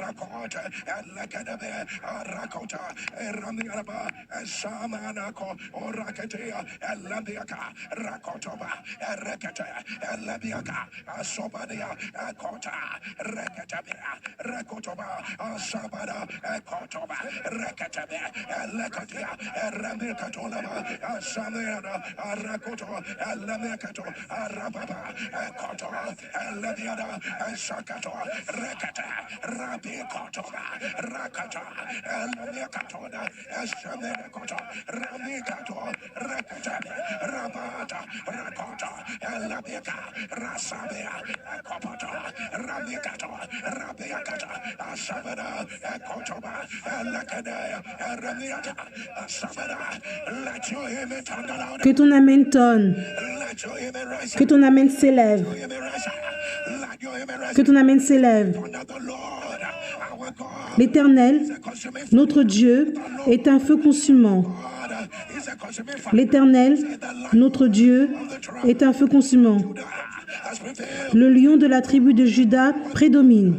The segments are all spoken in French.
Rakota, Lakadabe, Rakota, Ramiaraba, Samanako, Orakatea, Labiaka, Rakotoba, Rekata, Labiaka, Sobadia, Kota, Rekatabia, Rakotoba, Sabada, Kotoba, Rekatabe, Lekatia, Ramikatolaba, Samana, Rakoto, Lamikato, Rababa, Koto, Labiada, Sakato, Rekata, Rabi Kotoba, Rakata, Lamikatona, Saminakoto, Ramikato, Rekatabe, Rabata, Rakota, Labika, Rasabia, Kopata, Ramikato, Rabiakata, Asabana, Kotoba, Lakadea, Ramiata, Asabana, let your image turn around. Que ton amen tonne. Que ton amen s'élève. Que ton amen s'élève. L'Éternel, notre Dieu, est un feu consumant. L'Éternel, notre Dieu, est un feu consumant. Le lion de la tribu de Juda prédomine.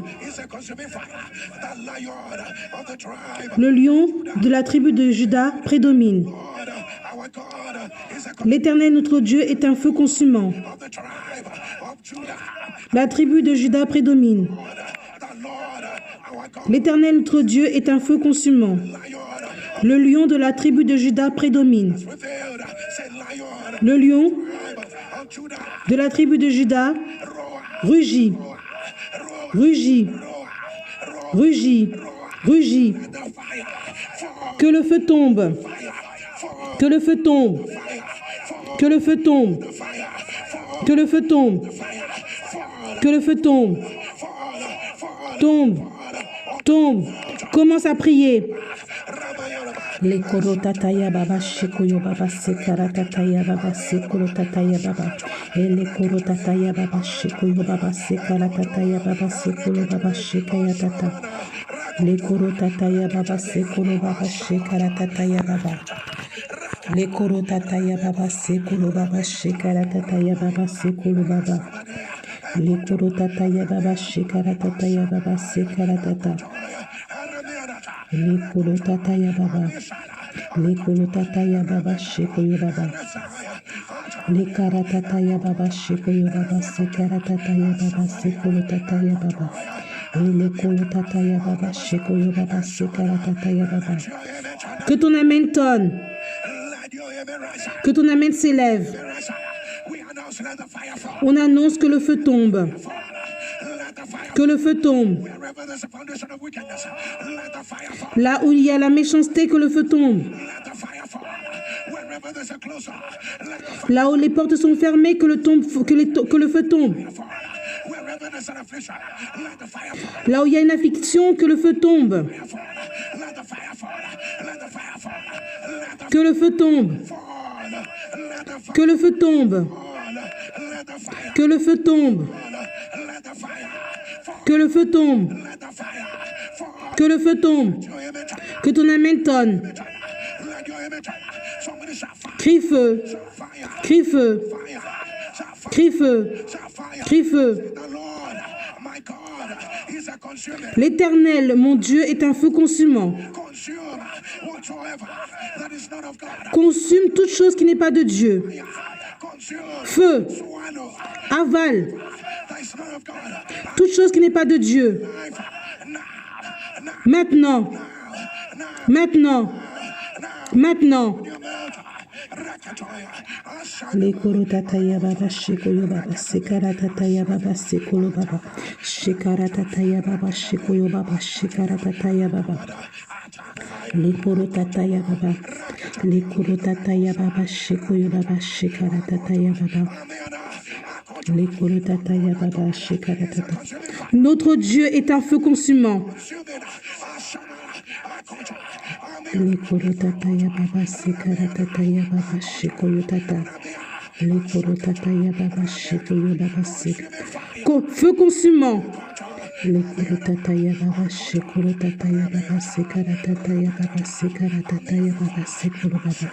Le lion de la tribu de Juda prédomine. L'Éternel, notre Dieu, est un feu consumant. La tribu de Juda prédomine. L'Éternel, notre Dieu, est un feu consumant. Le lion de la tribu de Juda prédomine. Le lion de la tribu de Juda rugit, rugit, rugit, rugit. Que le feu tombe. Que le feu tombe. Que le feu tombe. Que le feu tombe. Que le feu tombe. Tombe. Tombe. Commence à prier. Les korotataya baba shikoyo baba sekaratataya baba sekorotataya baba. Et les korotataya baba shikoyo baba sekaratataya baba sekolo baba shikaya tata. Les korotataya baba sekolo baba shikaratataya baba. Les korotataya baba sekolo baba shikaratataya baba sekolo baba. Les korotataya baba shikaratataya baba sekaratata. Les korotataya baba. Les korotataya baba shikoyo baba. Les karatataya baba shikoyo baba sekarataya baba sekorotataya baba. Et les korotataya baba shikoyo baba sekarataya baba. Que ton amen tonne. Que ton amen s'élève. On annonce que le feu tombe. Que le feu tombe. Là où il y a la méchanceté, que le feu tombe. Là où les portes sont fermées, que le feu tombe. Là où il y a une affliction, que le feu tombe. Que le feu tombe. Que le feu tombe. Que le feu tombe. Que le feu tombe. Que le feu tombe. Que ton amen tonne. Crie feu. Crie feu. Crie feu. Crie feu. L'Éternel, mon Dieu, est un feu consumant. Consume toute chose qui n'est pas de Dieu. Feu. Avale. Toute chose qui n'est pas de Dieu. Maintenant. Maintenant. Maintenant. Les korotataya baba shikoyo baba sekaratataya baba sekolo baba shikaratataya baba shikoyo baba shikaratataya baba. Les korotataya baba. Les korotataya baba shikoyo baba shikaratataya baba. Les korotataya baba shikaratata. Notre Dieu est un feu consumant. Les korotataya baba sekaratataya baba shikoyo tata. Les korotataya baba shikoyo baba sek. Feu consumant. Les korotataya baba shikorotataya baba sekaratataya baba sekaratataya baba sekolo baba.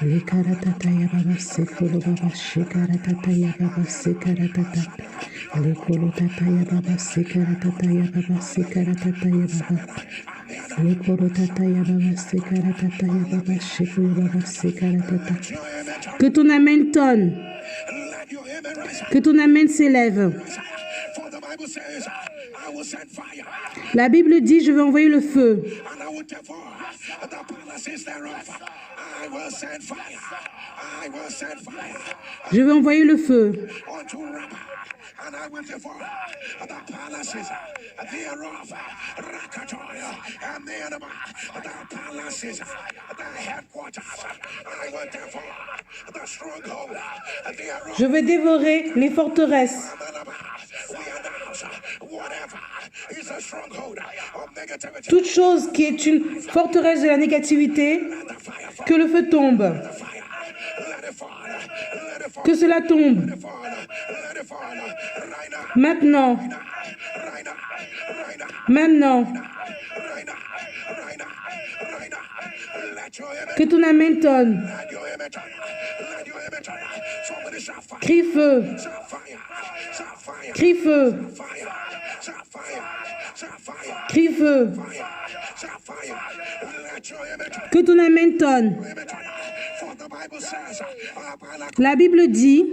Les karatataya baba sekolo baba shikaratataya baba sekaratata. Lekolo tataya baba sekara tataya baba sekara tataya baba. Lekolo tataya baba sekara tataya baba shekolo baba sekara tata. Que ton amen tonne. Que ton amen s'élève. La Bible dit, je vais envoyer le feu. Je vais envoyer le feu. And I will devour the palaces thereof, Rakatoya, and the palaces, the headquarters. I will devour the stronghold thereof. Je vais dévorer les forteresses. Toute chose qui est une forteresse de la négativité, que le feu tombe. Que cela tombe. Maintenant. Maintenant. Que ton amen tonne. Crie feu. Crie feu. Crie feu. Que ton amen tonne. La Bible dit,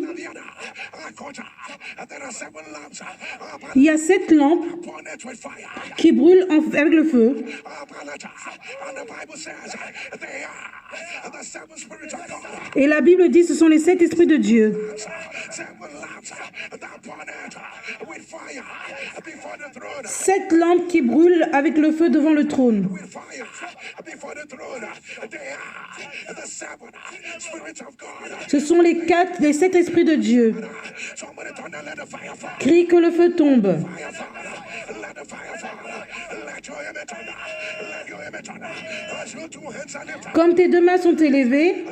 il y a 7 lampes qui brûlent avec le feu. Et la Bible dit, ce sont les 7 esprits de Dieu. 7 lampes qui brûlent avec le feu devant le trône. Ce sont les 7 esprits de Dieu. Crie que le feu tombe. Comme tes 2 mains sont élevées,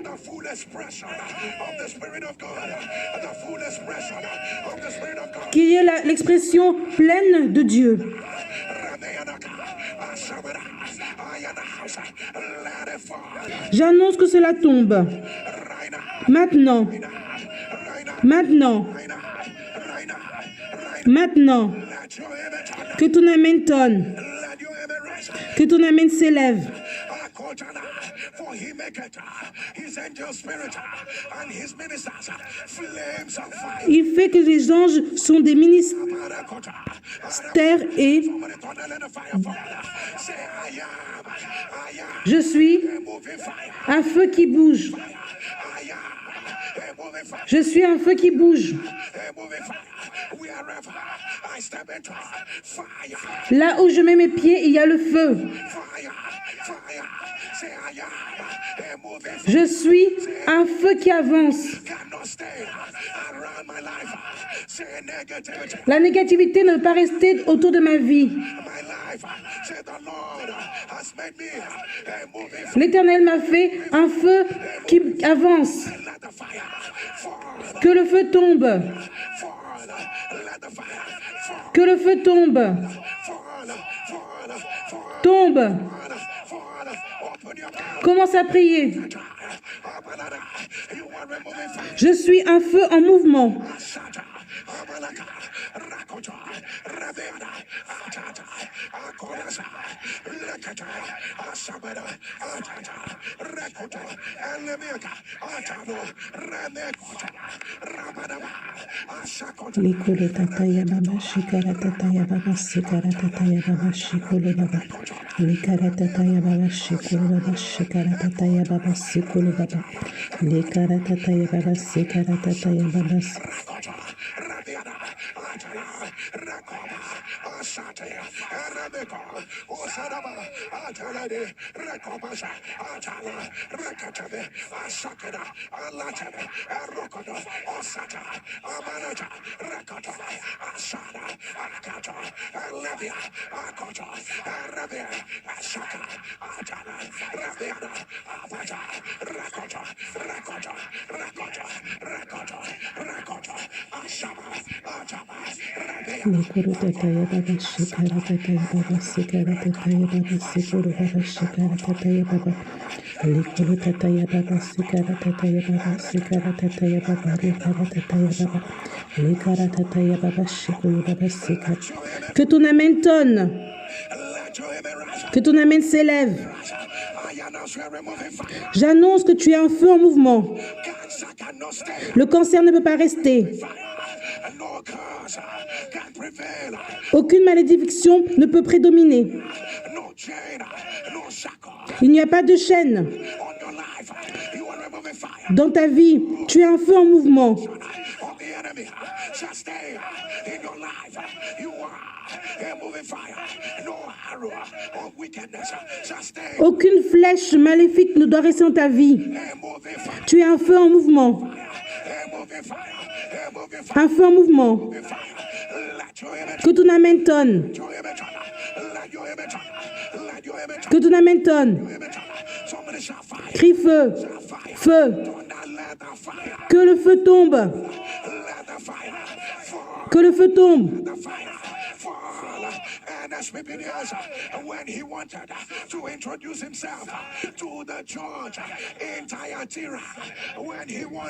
qu'il y ait l'expression pleine de Dieu. J'annonce que cela tombe. Maintenant. Maintenant. Maintenant. Que ton amen tonne. Que ton amen s'élève. Il fait que les anges sont des ministères et je suis un feu qui bouge. Je suis un feu qui bouge. Là où je mets mes pieds, il y a le feu. Je suis un feu qui avance. La négativité ne peut pas rester autour de ma vie. L'Éternel m'a fait un feu qui avance. Que le feu tombe. Que le feu tombe. Tombe. Commence à prier. Je suis un feu en mouvement. Likolo tataya baba shikara tataya baba sikara tataya baba shikolo baba likara tataya baba shikolo baba shikara tataya baba sikolo baba likara tataya baba sikara tataya baba Que ton amen tonne. Que ton amen s'élève. J'annonce que tu es un feu en mouvement. Le cancer ne peut pas rester. Aucune malédiction ne peut prédominer. Il n'y a pas de chaîne. Dans ta vie, tu es un feu en mouvement. Aucune flèche maléfique ne doit rester dans ta vie. Tu es un feu en mouvement. Un feu en mouvement. Que ton amen tonne. Que ton amen tonne. Crie feu. Feu. Que le feu tombe. Que le feu tombe. When he wanted to introduce himself to the judge in Thyatira,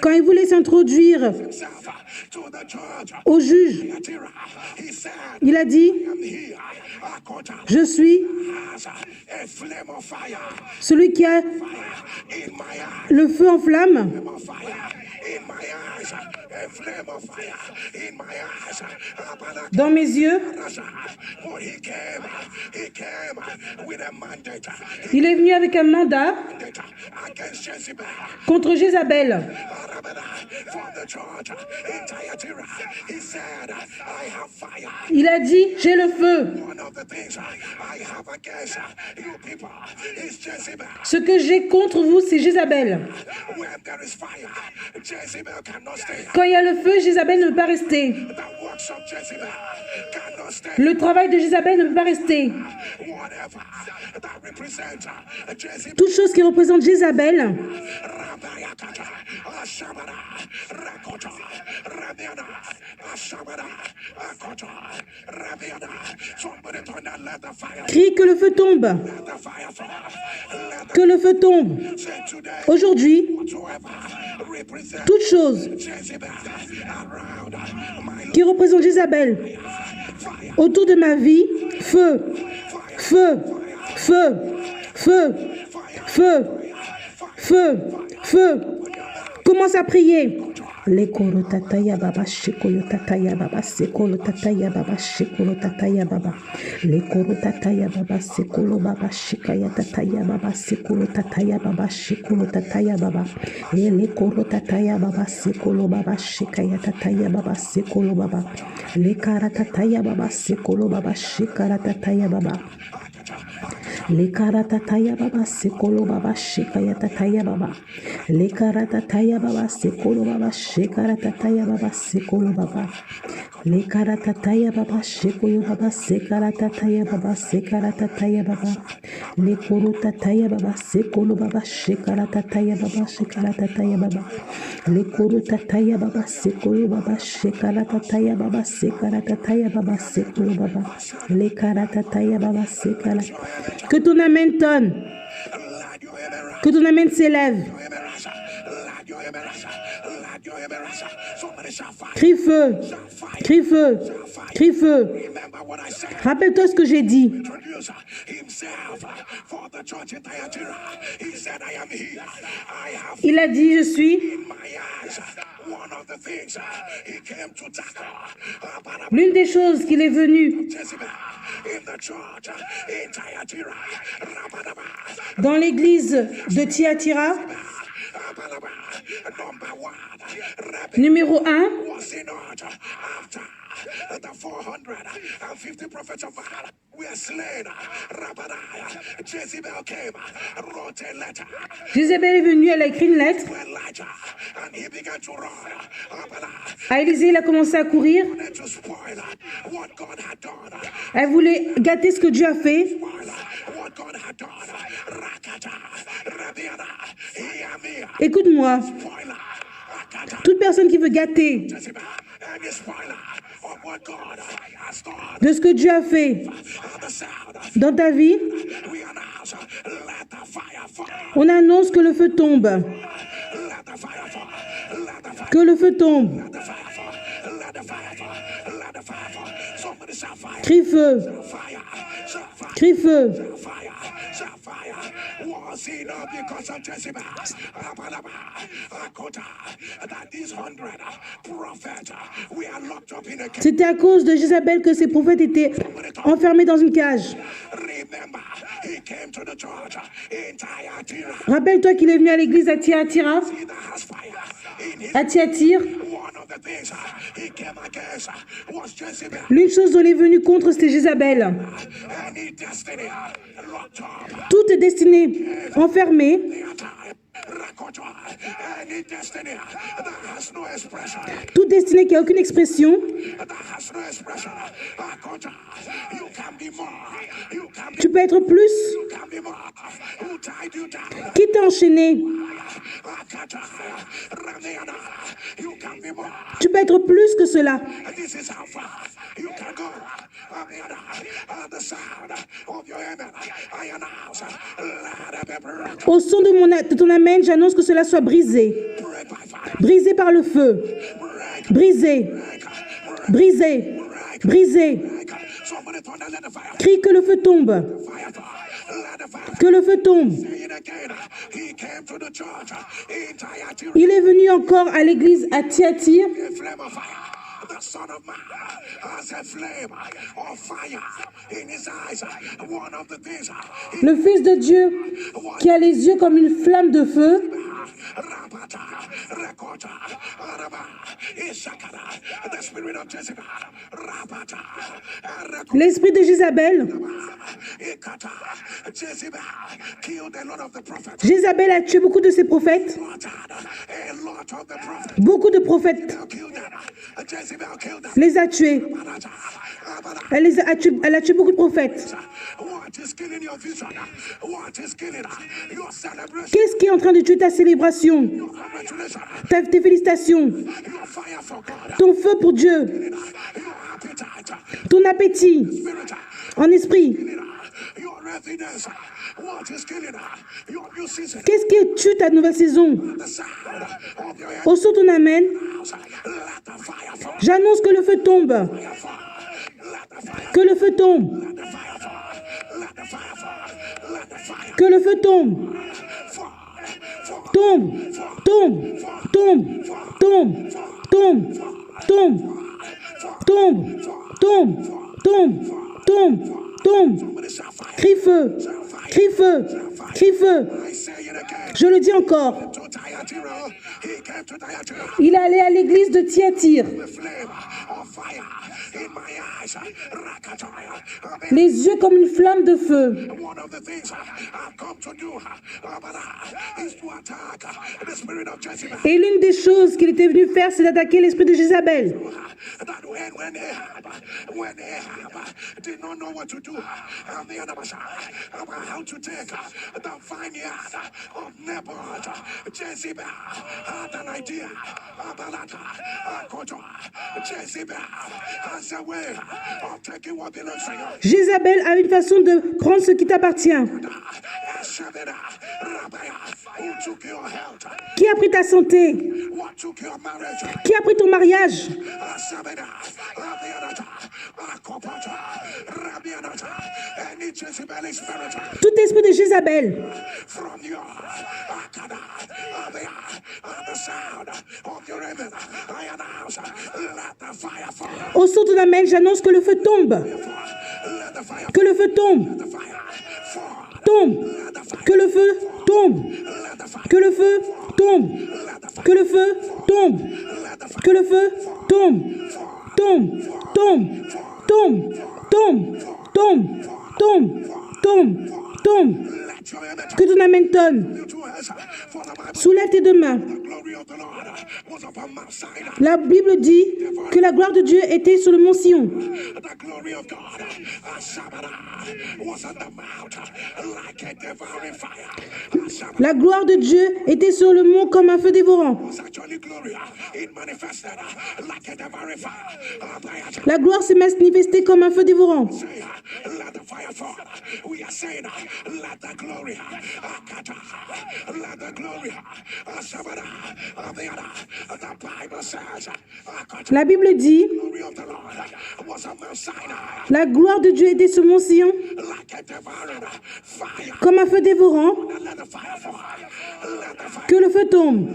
quand il voulait s'introduire au juge, il a dit, je suis celui qui a le feu en flamme dans mes yeux. Il est venu avec un mandat contre Jézabel. Il a dit, j'ai le feu. Ce que j'ai contre vous, c'est Jézabel. Quand il y a le feu, Jézabel ne peut pas rester. Le travail de Jézabel ne peut pas rester. Toute chose qui représente Jézabel crie que le feu tombe. Que le feu tombe. Aujourd'hui, toute chose qui représente Jézabel autour de ma vie, feu, feu, feu, feu, feu, feu, feu. Commence à prier. Les koro tataya baba shikolo tataya baba sekolo tataya baba shikolo tataya baba. Les koro tataya baba sekolo baba shikaya tataya baba sekolo tataya baba shikolo tataya baba. Et les koro tataya baba sekolo baba shikaya tataya baba sekolo baba. Les kara tataya baba sekolo baba shikara tataya baba. Les karatataya baba sekolo baba shikaya tataya baba. Les karatataya baba sekolo baba shikara tataya baba sekolo baba. Les karatataya baba shikolo baba sekara tataya baba sekara tataya baba. Les korotataya baba sekolo baba shikara tataya baba shikara tataya baba. Les korotataya baba sekolo baba shikara tataya baba sekara tataya baba sekolo baba. Les karatataya baba sekara. Que ton amen tonne. Que ton amen s'élève. Crie feu. Crie feu. Crie feu. Rappelle-toi ce que j'ai dit. Il a dit, je suis. L'une des choses qu'il est venu dans l'église de Thyatira, numéro 1, Jézabel est venue, elle a écrit une lettre. À Élisée, il a commencé à courir. Elle voulait gâter ce que Dieu a fait. Écoute-moi. Toute personne qui veut gâter what God has done. de ce que Dieu a fait The sound. dans ta vie, We announce, let the fire fall. on annonce que le feu tombe. Let the fire fall. Let the fire Que le feu tombe. Let the fire fall. Let the fire fall. Let the fire fall. Somebody shout fire. Crie feu. Fire. Shout fire. Crie feu. Fire. Shout fire. Was it not because of Jezebel? Akota. That these 100 prophets we are locked up in a cage. C'était à cause de Jézabel que ces prophètes étaient enfermés dans une cage. Remember, he came to the church in Thyatira. Rappelle-toi qu'il est venu à l'église à Thyatira, He that has fire in his à Thyatire. one of the things he came against was Jezebel. L'une chose dont il est venu contre, c'était Jézabel. Any destiny locked up. Toute destinée enfermée, Rakota. Any destiny that has no expression. toute destinée qui n'a aucune expression, That has no expression. Rakota. You can be more. You can be, tu peux être plus. you can be more. Who tied you down? Qui t'a enchaîné? Rakata. Ramiana. You can be more. Tu peux être plus que cela. This is how far you can go. At the sound of your amen, I announce, let it be broken. Au son de ton amen, j'annonce que cela soit brisé. Break by fire. Brisé par le feu. Break. Brisé. Brisé. Brisé. Break. Somebody thunder, let the fire. Crie que le feu tombe. Fire fall. Let the fire. Que le feu tombe. Say it again. He came to the church in Thyatira. Il est venu encore à l'église à Thyatire. A flame of fire. The Son of Man has a flame of fire in his eyes. One of the things Le Fils de Dieu qui a les yeux comme une flamme de feu. Rapata, Rakota, Araba, Ishakara, the spirit of Jezebel, Rapata, L'esprit de Jézabel. Ikata, Jezebel killed a lot of the prophets. Jézabel a tué beaucoup de ses prophètes. Slaughtered a lot of the prophets. Beaucoup de prophètes Killed them. Jezebel killed them. les a tués. Elle a tué beaucoup de prophètes. What is killing your vision? What is killing your celebration? Qu'est-ce qui est en train de tuer ta célébration? Congratulations. Tes félicitations. Your fire for God. Ton feu pour Dieu. Your appetite. Ton appétit Spirit. en esprit. Your readiness. What is killing your new season? Qu'est-ce qui tue ta nouvelle saison? The sound of your Au son de ton amen, house. Let the fire fall. j'annonce que le feu tombe. Let the fire. Que le feu tombe. Let the fire fall. Let the fire fall. Let the fire Que le feu tombe. fall. Fall. Tombe. Tombe. Tombe. Tombe. Tombe. Tombe. Tombe. Tombe. Tombe. Tombe. Tombe. Somebody shout fire. Crie feu. Crie feu. Crie feu. I say it again. Je le dis encore. To Thyatira. He came to Thyatira. Il est allé à l'église de Thyatire. The flame of fire in my eyes. Rakatoya. Les yeux comme une flamme de feu. One of the things I've come to do is to attack the spirit of Jezebel. Et l'une des choses qu'il était venu faire, c'est d'attaquer l'esprit de Jézabel. That when Ahab did not know what to do, how to take the vineyard of Naboth, Jezebel had an idea. Jezebel has a way of taking what belongs to you. Jézabel a une façon de prendre ce qui t'appartient. Who took your health? Qui a pris ta santé? What took your marriage? Qui a pris ton mariage? Any Jezebelic spirit Tout esprit de Jézabel from your the sound of your amen, I announce, let the fire fall. au son de ton amen, j'annonce que le feu tombe. Let the fire Que le feu tombe. fall. Tombe. Que le feu tombe. Que le feu tombe. Que le feu tombe. Que le feu tombe. Tombe. Tombe. Tombe. Tombe. Tombe. Tombe. Tombe. Tombe. Que ton amen tonne. Soulève tes deux mains. La Bible dit que la gloire de Dieu était sur le mont Sion. La gloire de Dieu était sur le mont comme un feu dévorant. La gloire s'est manifestée comme un feu dévorant. La Bible dit, la gloire de Dieu était sur mon Sion, comme un feu dévorant, que le feu tombe.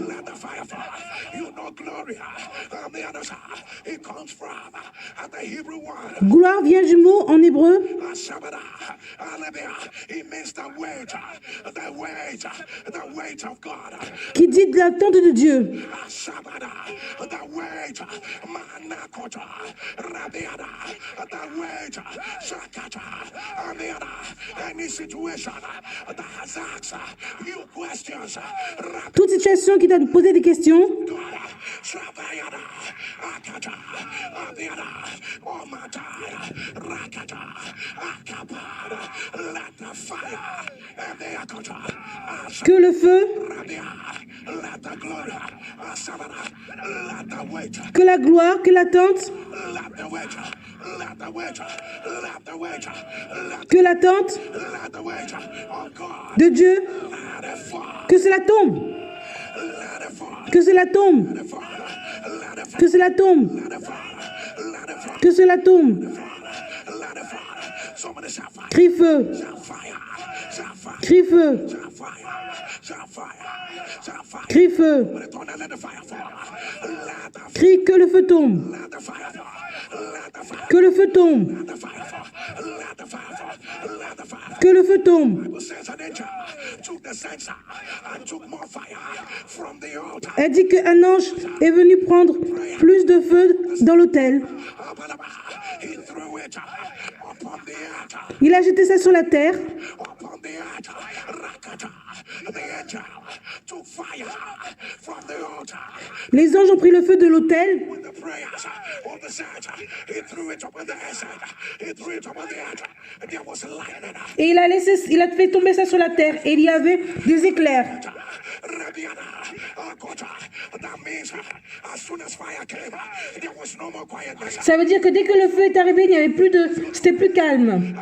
Gloire vient du mot en hébreu qui dit de l'attente de Dieu. Toute situation qui t'a posé des questions, que le feu, que la gloire, que l'attente, que l'attente de Dieu, que cela tombe, que cela tombe, que cela tombe, que cela tombe. Crie feu, crie feu, crie feu, crie que le feu tombe, que le feu tombe, que le feu tombe. Elle dit qu'un ange est venu prendre plus de feu dans l'autel. Il a jeté ça sur la terre. Les anges ont pris le feu de l'autel. Et il a fait tomber ça sur la terre. Et il y avait des éclairs. Ça veut dire que dès que le feu est arrivé, il n'y avait plus de... C'était plus calme.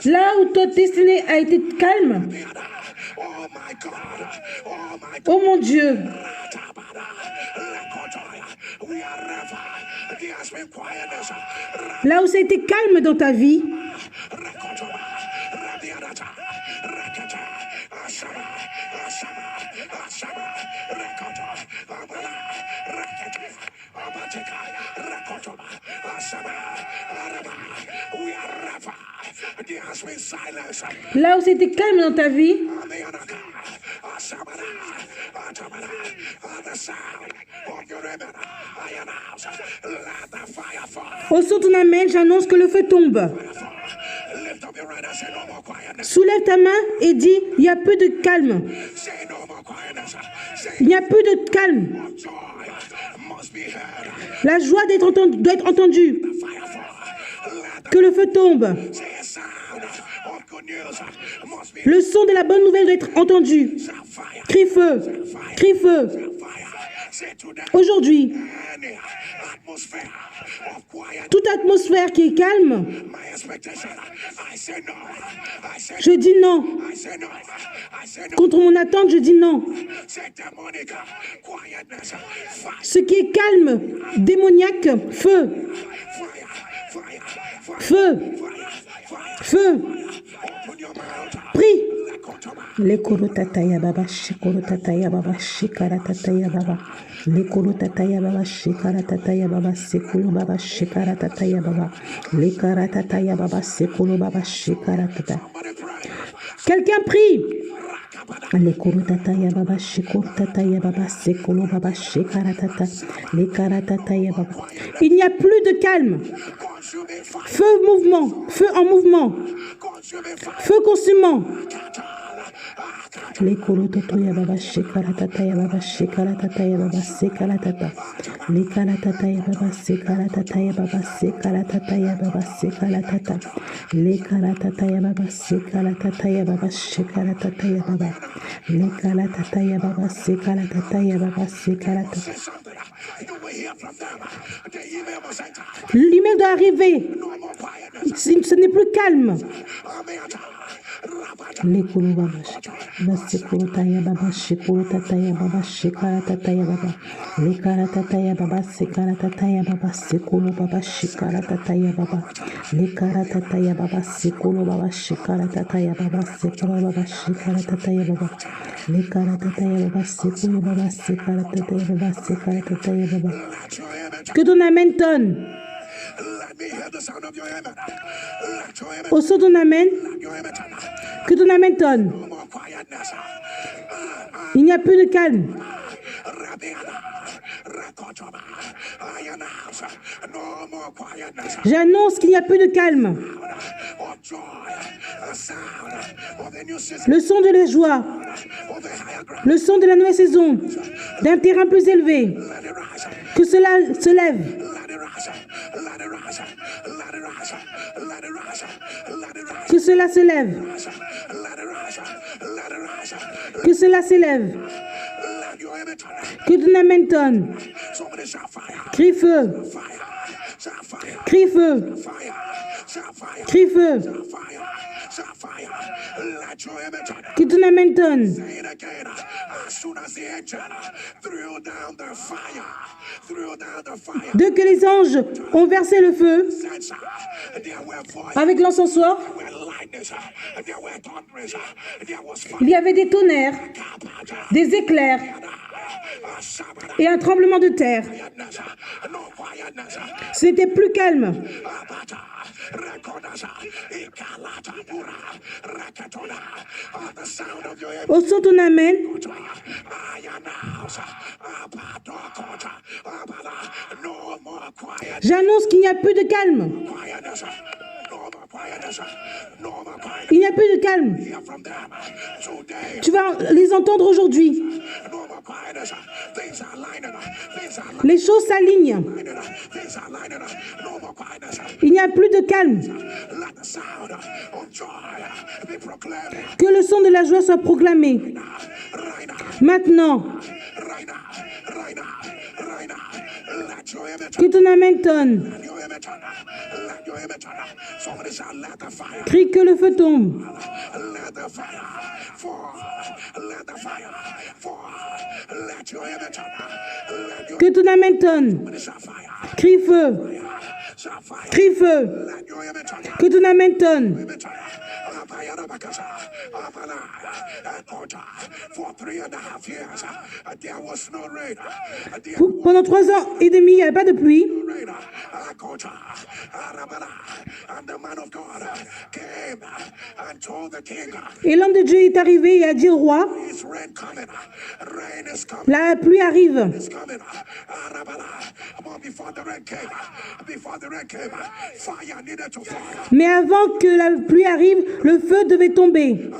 Là où ta destinée a été calme, oh mon Dieu, là où ça a été calme dans ta vie, là où c'était calme dans ta vie, au son de ton amen, j'annonce que le feu tombe. Soulève ta main et dis, il n'y a plus de calme. Il n'y a plus de calme. La joie doit être entendue. Que le feu tombe. Le son de la bonne nouvelle doit être entendu. Crie feu. Crie feu. Aujourd'hui, toute atmosphère qui est calme, je dis non. Contre mon attente, je dis non. Ce qui est calme, démoniaque, feu. Feu. Feu. Prie. Les korotataya baba shikorotataya baba shikaratataya baba. Les korotataya baba shikaratataya baba sekolo baba shikaratataya baba. Les karatataya baba sekolo baba shikaratata. Quelqu'un prie. Les korotataya baba shikorotataya baba sekolo baba shikaratata. Les karatataya baba. Il n'y a plus de calme. consuming fire. Feu mouvement, feu en mouvement, Consuming fire. feu consumant. Kata. Les kolototo ya baba shekala tata ya baba shekala tata ya baba sekala tata. Les kala tata ya baba sekala tata ya baba sekala tata ya baba sekala tata. Les kala tata ya baba sekala tata ya baba shekala tata ya baba. Les kala tata ya baba sekala tata ya baba sekala tata. Say something. You will hear from them. The email was sent. L'email doit arriver. No more quietness. Ce n'est plus calme. Amen. Rabata. Les kolo baba shekala tata ya baba shekala tata ya baba shekala tata ya baba. Les kala tata ya baba sekala tata ya baba sekolo baba shekala tata ya baba. Les kala tata ya baba sekolo baba shekala tata ya baba sekolo baba shekala tata ya baba. Les kala tata ya baba sekolo baba sekala tata ya baba sekala tata ya baba. Let your image. Que ton amen tonne. Let me hear the sound of your image. Let your image. Au son de ton amen, Let your image. que ton amen tonne. No more quietness. Il n'y a plus de calme. Rabiana. Rakotoba. I announce. No more quietness. J'annonce qu'il n'y a plus de calme. Of joy. A sound of the new system. Le son de la joie, Of the higher ground. le son de la nouvelle saison, d'un terrain plus élevé. Let it rise. Que cela se lève. Let it rise. Let it rise. Let it rise. Let it rise. Let it rise. Que cela se lève. Let it rise. Let it rise. Que cela s'élève. Let your image. Que ton amen tonne. Somebody shout fire. Crie feu. Fire. Shout fire. Crie feu. Fire. Shout fire. Crie feu. Fire. Shout fire. Let your image. Que ton amen tonne. Say it again. As soon as the angel threw down the fire. Threw down the fire. Dès que les anges ont versé le feu Sense. There were voices. avec l'encensoir, There were lightnings. There were thunderings. There was fire. il y avait des tonnerres, des éclairs et un tremblement de terre. No quietness. Ce n'était plus calme. Abata. Rekodasa. Ikalata. Pura. Rakatona. The sound of your Au son de ton amen, I announce. Abadokota. Abada. No more quiet. j'annonce qu'il n'y a plus de calme. Quietness. No more quietness. No more quiet. Il n'y a plus de calme. Hear from them today. Tu vas les entendre aujourd'hui. No more quietness. Things are lining up. Things are Les choses s'alignent. lining up. Things are lining up. No more quietness. Il n'y a plus de calme. Let the sound of joy be proclaimed. Que le son de la joie soit proclamé. Right now. Maintenant, Right now. Right now. Right now. Let your image. que ton amen tonne. Let your image. Let your image. Somebody shall let the fire. Crie que le feu tombe. Let the fire fall. Let the fire fall. Let your image. Let your Que ton amen tonne. image shall fire. Crie feu. Shall fire. Crie feu. Let your image. Que ton amen tonne. Image. For 3.5 years, there was no rain. There was Pendant 3 ans et demi, il n'y avait pas de pluie. no rain. And the man of God came and told the king, Et l'homme de Dieu est arrivé et a dit au roi, "Is rain coming? Rain is coming. la pluie arrive. It's coming." But before the rain came, fire needed to fall. Mais avant que la pluie arrive, le feu devait tomber.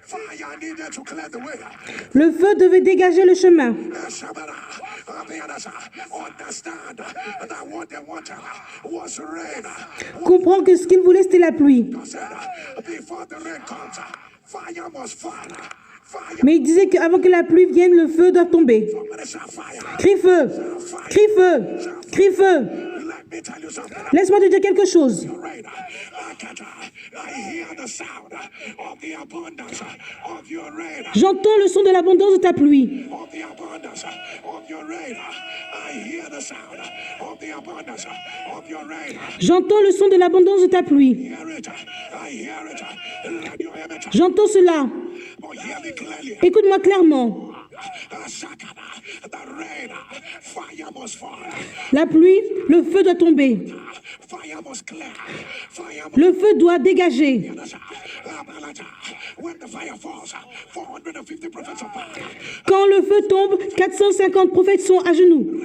Fire needed to clear the way. Le feu devait dégager le chemin. Understand that what they wanted was rain. Comprends que ce qu'il voulait, c'était la pluie. Before the rain comes, fire must fall. Fire. Mais il disait qu'avant que la pluie vienne, le feu doit tomber. Somebody shout fire. Crie feu. Crie feu. Crie feu. Let me tell you something. Laisse-moi te dire quelque chose. Rain. I hear the sound of the abundance of your rain. J'entends le son de l'abondance de ta pluie. Of the abundance of your rain. I hear the sound of the abundance of your rain. J'entends le son de l'abondance de ta pluie. Hear it. I hear it. Let your image. J'entends cela. But hear me clearly. Écoute-moi clairement. The rain. Fire must fall. La pluie, le feu doit tomber. Fire must clear. Fire must. Le feu doit dégager. When the fire falls, 450 prophets of power. Quand le feu tombe, 450 prophètes sont à genoux.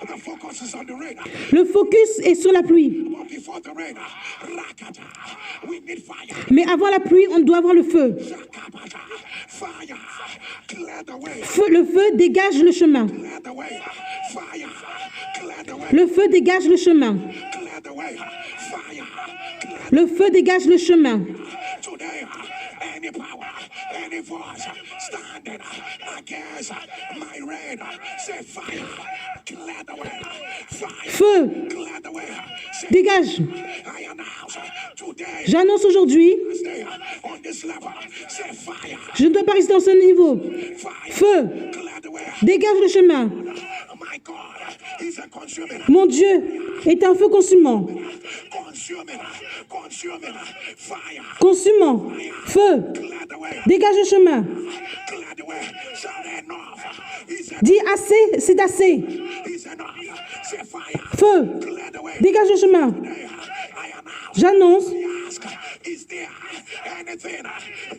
The focus is on the rain. Le focus est sur la pluie. But before the rain, we need fire. Mais avant la pluie, on doit avoir le feu. Fire. Clear the way. Le feu dégage le chemin. Clear the way. Fire. Clear the way. Le feu dégage le chemin. Clear the way. Fire. Le feu dégage le chemin. Today, any power, any force standing against my reign, say fire. Clear the way. Fire. Feu, Clear the way. Say, dégage. I announce today, J'annonce aujourd'hui, stay on this level. Say fire. je ne dois pas rester dans ce niveau. Fire. Feu, Clear the way. dégage le chemin. My God is a consuming. Mon Dieu est un feu consumant. Consuming. Consuming. Fire. Consumant. Feu, Clear the way. dégage le chemin. Clear the way. Shout enough. Is Dis assez, c'est assez. enough. Say fire. Feu, Clear the way. dégage le chemin. I announce. J'annonce, Ask, is there anything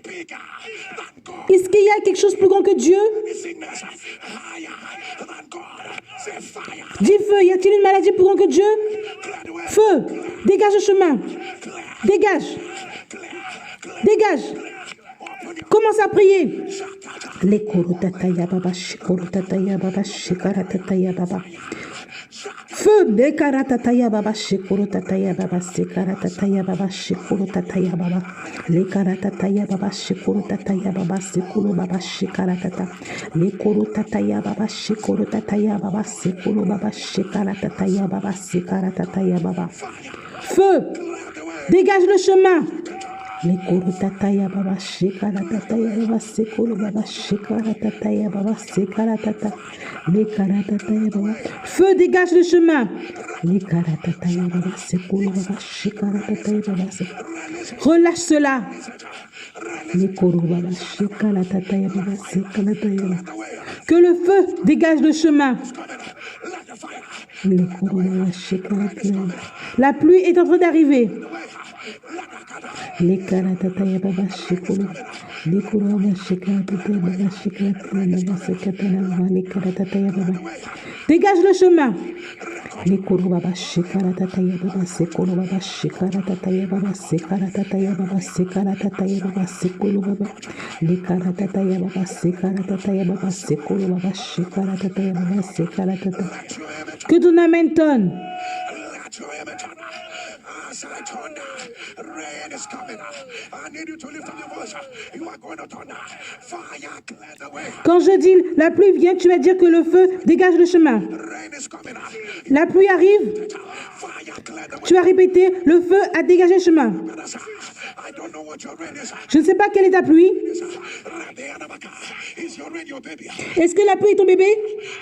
bigger than God? est-ce qu'il y a quelque chose plus grand que Dieu? Sickness higher than God. Say fire. Dis feu, y a-t-il une maladie plus grande que Dieu? Clear the way. Feu, dégage le chemin. Clear. Dégage, Clear. Clear. dégage. Open your Commence à prier. shut. Les korotataya baba, shikorotataya baba, shikaratataya baba. Feu, bekaratataya baba, shikorotataya baba, sikaratataya baba, shikorotataya baba. Les karatataya baba, shikorotataya baba, sikoro baba, shikaratata. Les korotataya baba, shikorotataya baba, sikoro baba, shikaratataya baba, sikaratataya baba. Feu, dégage le chemin. Les korotataya baba, shikaratataya baba, sikoro baba, shikaratataya baba, sikaratata. Les karatataya baba. Feu, dégage le chemin. Les karatataya baba, sikoro baba, shikaratataya baba. Relâche cela. Les koro baba, shikaratataya baba, sikarataya baba. Que le feu dégage le chemin. Let the fire. Les koro baba, shikarataya baba. La pluie est en train d'arriver. Les karatataya baba, shikoro. Les koro baba, shikarataya baba, shikarataya baba, sikarataya baba. Les karatataya baba. Dégage le chemin. Les koro baba, shikaratataya baba, sikoro baba, shikaratataya baba, sikaratataya baba, sikaratataya baba, sikoro baba. Les karatataya baba, sikaratataya baba, sikoro baba, shikaratataya baba, sikaratata. Que ton amen tonne. Let your image on. As I turn, rain is coming. I need you to lift up your voice. You are going to turn. Fire, clear the way. Quand je dis la pluie vient, tu vas dire que le feu dégage le chemin. Rain is coming. La pluie arrive, Fire, clear the way. tu vas répéter, le feu a dégagé le chemin. I don't know what your rain is. Je ne sais pas quelle est ta pluie. Is your rain your baby? Est-ce que la pluie est ton bébé?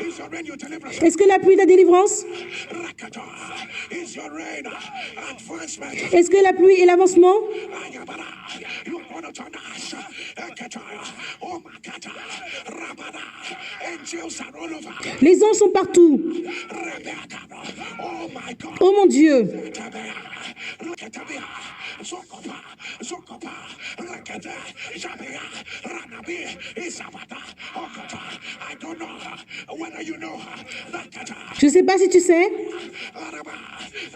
Is your rain your deliverance? Est-ce que la pluie est ta délivrance? Rakata. Is your rain advancement? Est-ce que la pluie est l'avancement? Ayabara. You want to turn us. Ekata. Oh, Makata. Rabada. Angels are all over. Les anges sont partout. Rebecca. Oh, my God. Oh mon Dieu. Tabea. Rakatabea. Zokopa. Zokopa. Rakata. Jabea. Ranabi. Isabata. Okata. I don't know whether you know Rakata. Je ne sais pas si tu sais, Araba.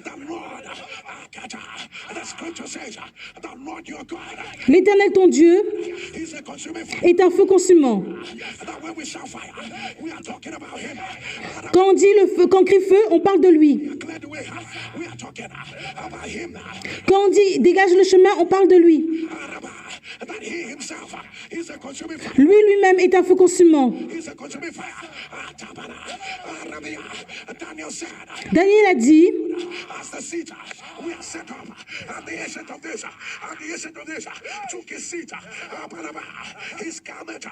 The Lord. Akata. The scripture says the Lord your God l'Éternel ton Dieu is a consuming fire. est un feu consumant. That when we shout fire, we are talking about him. Quand on dit le feu, quand on crie feu, on parle de lui. Clear the way. We are talking about him. Quand on dit dégage le chemin, on parle de lui. Araba. That he himself is a consuming fire. Lui lui-même est un feu consumant. He's a consuming fire. Atabana. Arabia. Daniel said, Daniel a dit, as the seat we are set up, and the ancient of this, took his seat. Abanaba. His garment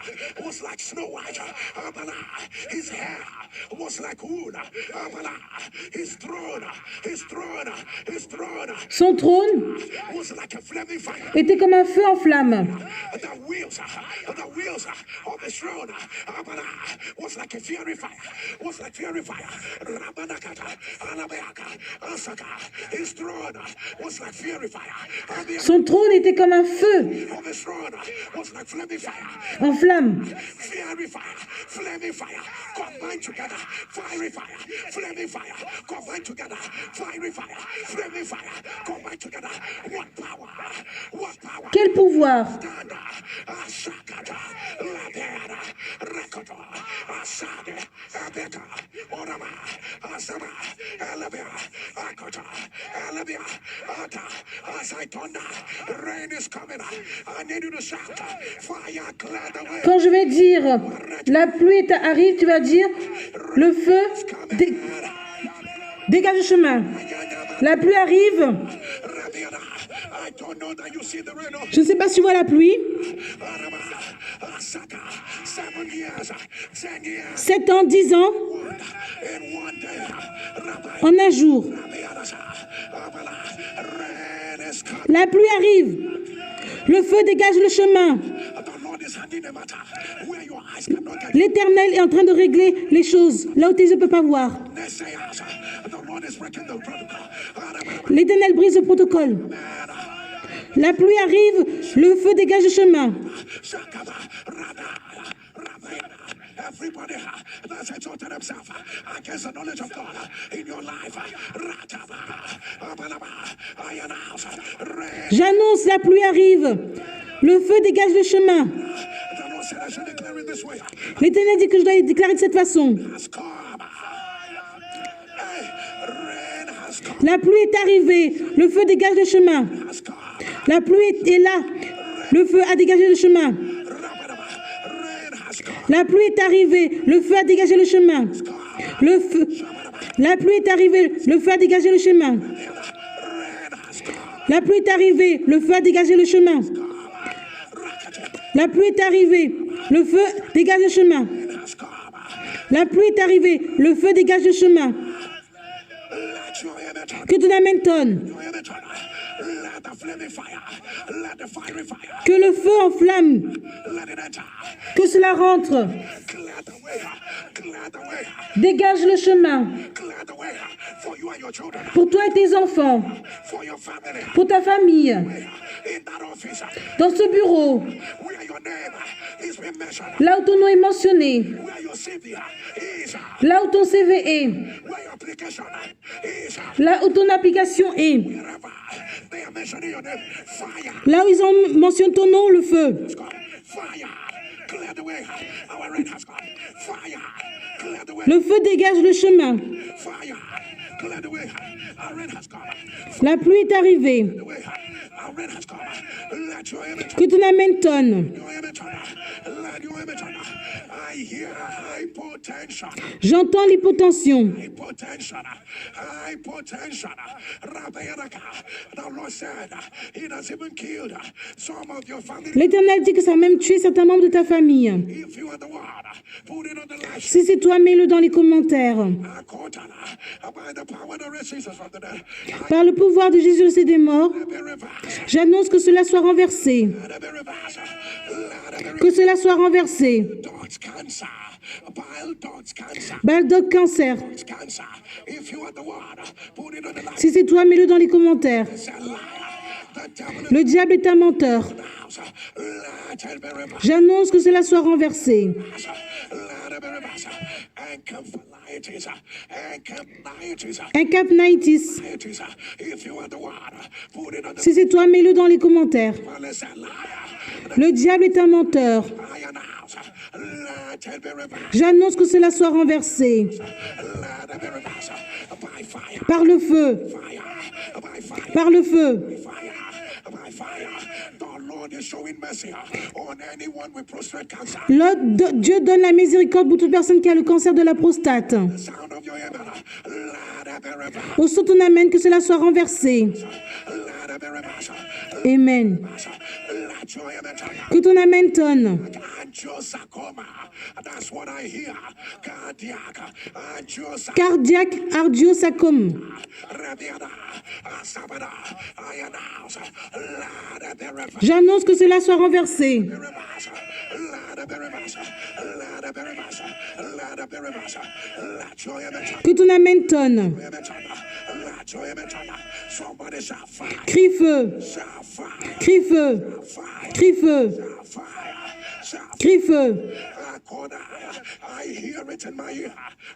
was like snow white. Abana. His hair was like wool. Abana. His throne son trône was like a flaming fire. était comme un feu en flamme. The wheels of the throne was like a fiery fire. Rabanakata, Alabeaka, His throne was like fiery fire. And the Son trône était comme un feu of his throne was like flaming fire. en flamme. Fiery fire, flaming fire, combined together. Fiery fire, flaming fire, combined together. Fiery fire, flaming fire, combined together. What power? What power? Quel pouvoir! Ashakata, Ladera, Rakota, Asade, Abeta, Orama, Asama, Elabia, Akota, Elabia, Ata, Asaitona. Rain is coming. I need you to shout. Fire, clear the way. Quand je vais dire la pluie arrive, tu vas dire le feu dégage le chemin. La pluie arrive. I don't know that you see the rain. Je ne sais pas si tu vois la pluie. 7 years, 10 years, 7 ans, 10 ans, in one day. Rabbi, en un jour. rain is coming. La pluie arrive. Le feu dégage le chemin. The Lord is handing a matter where your eyes cannot get. L'Éternel est en train de régler les choses là où tes yeux ne peuvent pas voir. Naysayers, the Lord is breaking the protocol. L'Éternel brise le protocole. La pluie arrive, le feu dégage le chemin. Shakaba, Rada, Ramayana. Everybody that's exalted himself against the knowledge of God in your life. Rataba, Abalaba, I announce rain. J'annonce, la pluie arrive. Le feu dégage le chemin. The Lord said I should declare it this way. L'Éternel dit que je dois déclarer de cette façon. Has come. Hey, rain has come. La pluie est arrivée, le feu dégage le chemin. Has come. La pluie est là, le feu a dégagé le chemin. Rabadaba, rain has come. La pluie est arrivée, le feu a dégagé le chemin. Le feu. La pluie est arrivée, le feu a dégagé le chemin. Rain has come. La pluie est arrivée, le feu a dégagé le chemin. La pluie est arrivée, le feu dégage le chemin. Has come. La pluie est arrivée, le feu dégage le chemin. Let your image, Que ton amène tonne. your image, let the flaming fire, let the fiery fire, Que le feu enflamme. let it enter. Que cela rentre. Clear the way, clear the way, Dégage le chemin. clear the way for you and your children, Pour toi et tes enfants. for your family. Pour ta famille. In that office, Dans ce bureau. where your name is being mentioned, Là où ton nom est mentionné. where your CV is, Là où ton CV est. where your application is, Là où ton application est. wherever they are mentioning your name, fire, Là où ils ont mentionné ton nom, le feu. has gone, fire, clear the way, our rain has gone, fire, clear the way, Le feu dégage le chemin. fire, clear the way, our rain has gone, La pluie est arrivée. the way, our rain has gone, let your image, Que ton amène tonne. your image, let your image, I hear hypotension. J'entends l'hypotension. Hypotension, hypotension. Rabayaraka. The Lord said He has even killed some of your family. L'Éternel dit que ça a même tué certains membres de ta famille. If you are the one, put it on the live. Si c'est toi, mets-le dans les commentaires. By the power that raised Jesus from the dead, Par le pouvoir de Jésus c'est des morts, let it be reversed. j'annonce que cela soit renversé. Let it be reversed. Let it be Que cela soit renversé. Dog's cancer, bile ducts cancer, Baldock cancer. cancer. If you are the one, put it on the live. Si c'est toi, mets-le dans les commentaires. It's a liar. The devil is Le diable est un menteur. house. Let it be reversed. J'annonce que cela soit renversé. Let it be reversed. Encephalitis, encephalitis, Incapnitis. if you are the one, put it on the Si c'est toi, mets-le dans les commentaires. devil is a liar. Le diable est un menteur. I announce, let it be reversed. J'annonce que cela soit renversé. Let it be reversed. By fire, Par le feu. fire, by fire, Par le feu. fire, by fire. The Lord is showing mercy on anyone with prostate cancer. Dieu donne la miséricorde pour toute personne qui a le cancer de la prostate. The sound of your amen. Let it be reversed. Au saut ton amène, que cela soit renversé. Let it be reversed. Amen. Let your amen. Que ton amène tonne. Angiosarcoma. That's what I hear. Cardiac. Angiosarcoma. Cardiaque ardiosacome. Rabiada. Asabada. I announce. Let it be reversed. J'annonce que cela soit renversé. Let it be reversed. Let it be reversed. Let it be reversed. Let your amen. Que ton amène tonne. Let Somebody shout fire. Crie feu. Shout fire. Crie feu. Fire. Crie feu. Shout fire. Shout Crie feu. I hear it in my ear.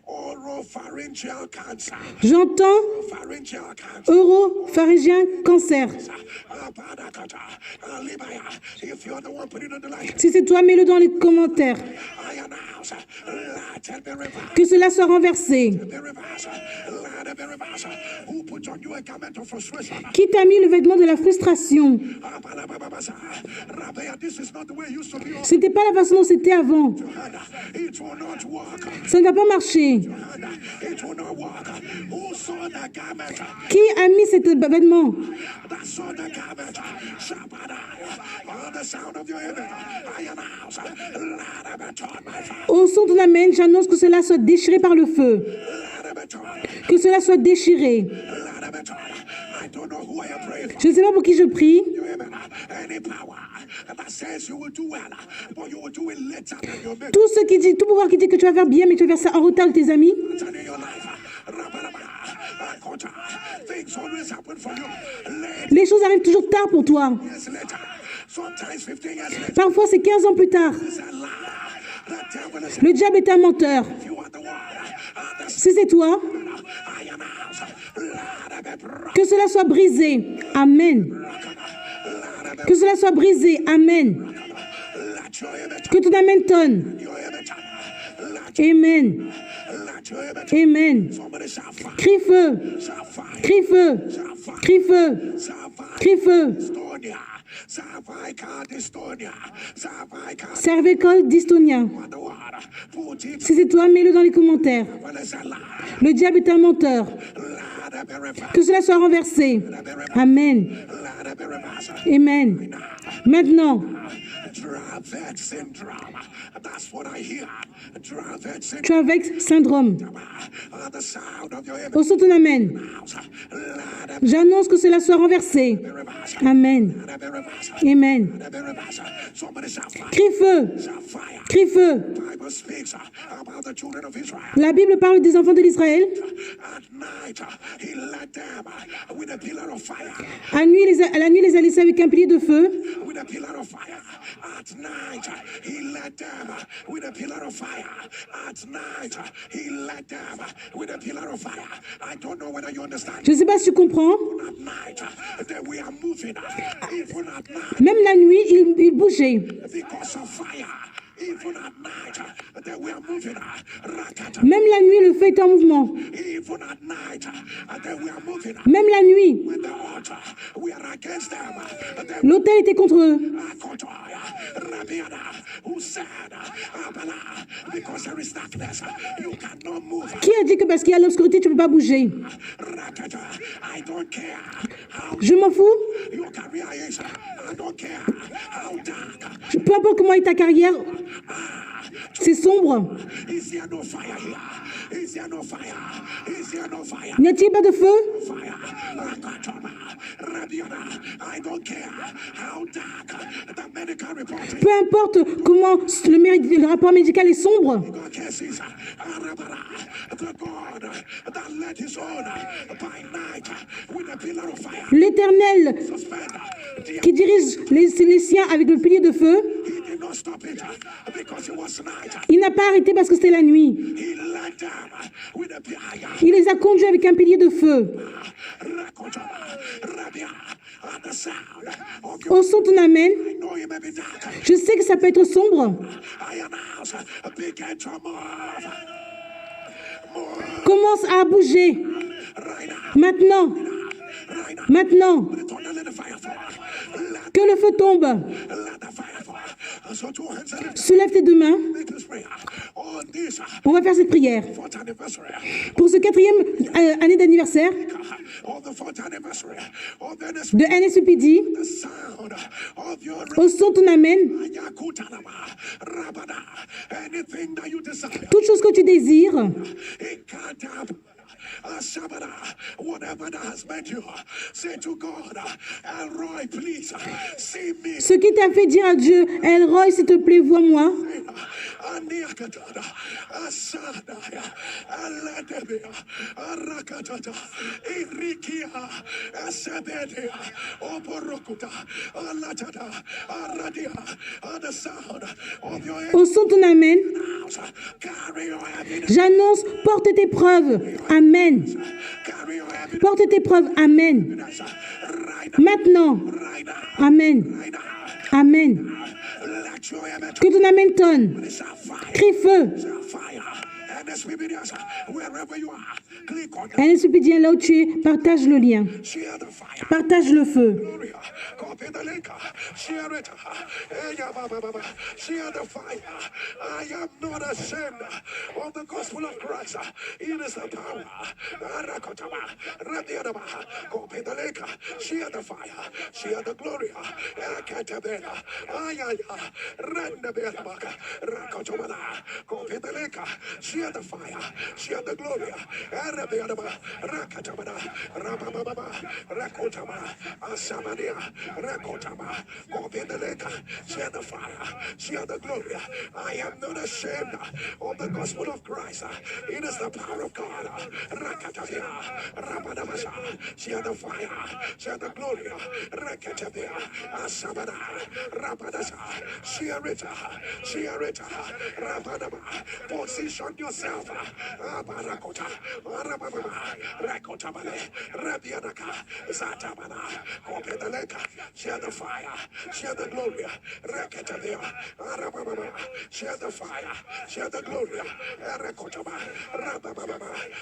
Oropharyngeal cancer. J'entends Pharyngeal cancer. oropharyngien cancer. If you're the one, put it on the line. Si c'est toi, mets-le dans les commentaires. I announce, let it be reversed. Que cela soit renversé. Be reversed. Let it be reversed. Who put on you a garment of frustration? Qui t'a mis le vêtement de la frustration? This is not the way it used to be. Ce n'était pas la façon dont c'était avant. It will not work. Ça ne va pas marcher. It will not work. Who saw the garment? Qui a mis cet vêtement? That saw the garment. Shabada. On the sound of your enemy. I announce. Let it be torn by fire. Au son de l'amen, j'annonce que cela soit déchiré par le feu. Let it be torn. Que cela soit déchiré. Let it be torn. I don't know who I am praying for. Je ne sais pas pour qui je prie. Any power that says you will do well, but you will do it later than your mate. Tout pouvoir qui dit que tu vas faire bien, mais tu vas faire ça en retard de tes amis. In your life, things always happen for you. Les choses arrivent toujours tard pour toi. Years later, sometimes 15 years later, Parfois, c'est 15 ans plus tard. it's a lie. The devil is Le diable est un menteur. you are the one. Si c'est toi, I announce, let it be broken. que cela soit brisé. Amen. Que cela soit brisé. Amen. Let your image, Que ton amen tonne. your image, Amen. let your image. Amen. Somebody shout fire, Crie feu. shout fire, Crie feu. shout fire, Crie feu. shout fire. Crie feu. Estonia, Cervical dystonia, cervical Cervical dystonia. the water. Put it Si c'est toi, mets-le dans les commentaires. when it's a lie. Le diable est un menteur. Let it be reversed. Que cela soit renversé. Amen. Let it be reversed. Amen. Maintenant, Dravet syndrome. That's what I hear. Dravet syndrome. tu as avec syndrome. The sound of your Au son ton amen. Let it J'annonce que cela soit renversé. be reversed. Amen. Let it be reversed. Amen. Let it be reversed. Somebody shout fire. Crie feu. Shout fire. Crie feu. Bible speaks about the children of Israel. La Bible parle des enfants de l'Israël. At night, he led them with a pillar of fire. À la nuit, les a laissés avec un pilier de feu. With a pillar of fire. At night, he led them with a pillar of fire. At night, he led them with a pillar of fire. I don't know whether you understand. Je ne sais pas si tu comprends. At night, that we are moving. Even at night, Même la nuit, il bougeait. because of fire. Even at night, that we are moving. Rakata. Même la nuit, le feu est en mouvement. Even at night, that we are moving. Même la nuit, When the altar, we are against them. l'autel était contre eux. Who said, because there is darkness, you cannot move. Qui a dit que parce qu'il y a l'obscurité, tu ne peux pas bouger? I don't care how Je m'en fous. your career is. I don't care how dark. Peu importe comment est ta carrière, c'est sombre. Is there no fire here? Is there no fire? Is there no fire? N'y a-t-il pas de feu? Fire. I don't care how dark the medical report is. Peu importe comment le rapport médical est sombre. God cases. The God that led his own by night with a pillar of fire. L'Éternel Suspend. qui dirige les siens avec le pilier de feu, He did not stop it because it was night. il n'a pas arrêté parce que c'était la nuit. He led them with a pillar. Il les a conduits avec un pilier de feu. At the sound of your Au son ton amen, I know it may be dark. je sais que ça peut être sombre. I announce begin to move. Move Commence à bouger. right now. Maintenant, Right now. maintenant, Let the fire fall. Let que le feu tombe. the fire fall. So two hands and lift. Soulève tes deux mains. Make this prayer. On this On va faire cette prière. fourth anniversary. Pour ce 4e année d'anniversaire On the fourth anniversary of the de NSUPD, sound of your au son ton amen, Rabada. Anything that you desire. toute chose que tu désires, It can't happen. Shabada, whatever that has made you, say to God, Elroy, please see me. ce qui t'a fait dire à Dieu, Elroy, s'il te plaît, vois-moi. Aladebea, Arakatata, Irikia, Asabedea, Oporokuta, Alatada, Aradia, on the sound of your Au son de ton amen, house. Carry your evidence. j'annonce, porte tes preuves. Amen. Carry your evidence Porte tes preuves. Amen. right Maintenant. now. Amen. Right now. Amen. Let your evidence Que ton amen tonne. is a fire. Crie feu. Fire. And the spirit is wherever you are. Click on Un Supidien, là où tu es, partage le lien. share the fire. Partage le feu. Gloria. Copy the link. Share it. Share the fire. I am not ashamed of the gospel of Christ. It is the power. Copy the link. Share the fire. Share the glory. Copy the link. Share the fire. Share the glory. Share the fire, share the glory. I am not ashamed of the gospel of Christ. It is the power of God. Share the fire, share the glory. Share it, share it. Position yourself. Share the fire, share the glory. Share the fire, share the glory.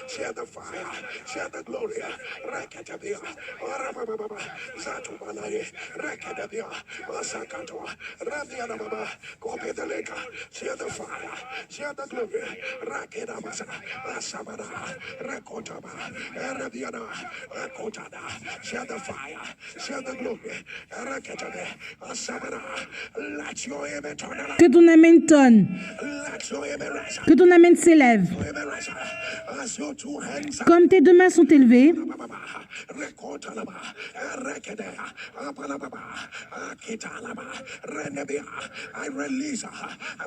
Share the fire, share the glory. Copy the link. Share the fire, share the glory. Share the fire, share the glory. Let your image turn around. Que ton amen tonne. Let your image rise. Que ton amen s'élève. As your two hands Comme tes deux mains sont élevées, I release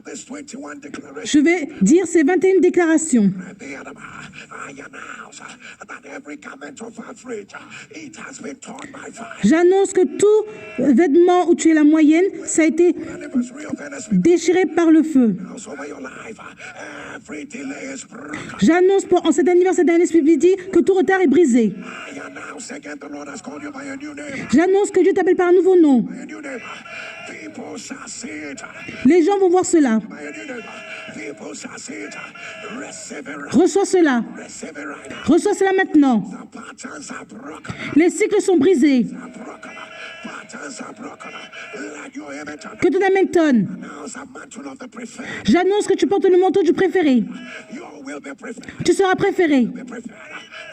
this 21 declaration. je vais dire ces 21 déclarations. I announce that every garment of outrage, it has been torn by fire. J'annonce que tout vêtement où tu es la moyenne, ça a été Anniversary of NSP déchiré par le feu. over your life. Every delay is broken. J'annonce en cet anniversaire d'un SPPD que tout retard est brisé. I announce again the Lord has called you by a new name. J'annonce que Dieu t'appelle par un nouveau nom. By a new name. People shall see it. Les gens vont voir cela. By a new name. People shall see it. Receive it. Reçois cela. Receive it right now. Reçois cela maintenant. The patterns are broken. Les cycles sont brisés. Are broken. Patterns are broken. Let your image Que ton amen tonne. announce a mantle of the preferred. J'annonce que tu portes le manteau du préféré. You will be preferred. Tu seras préféré. Be preferred.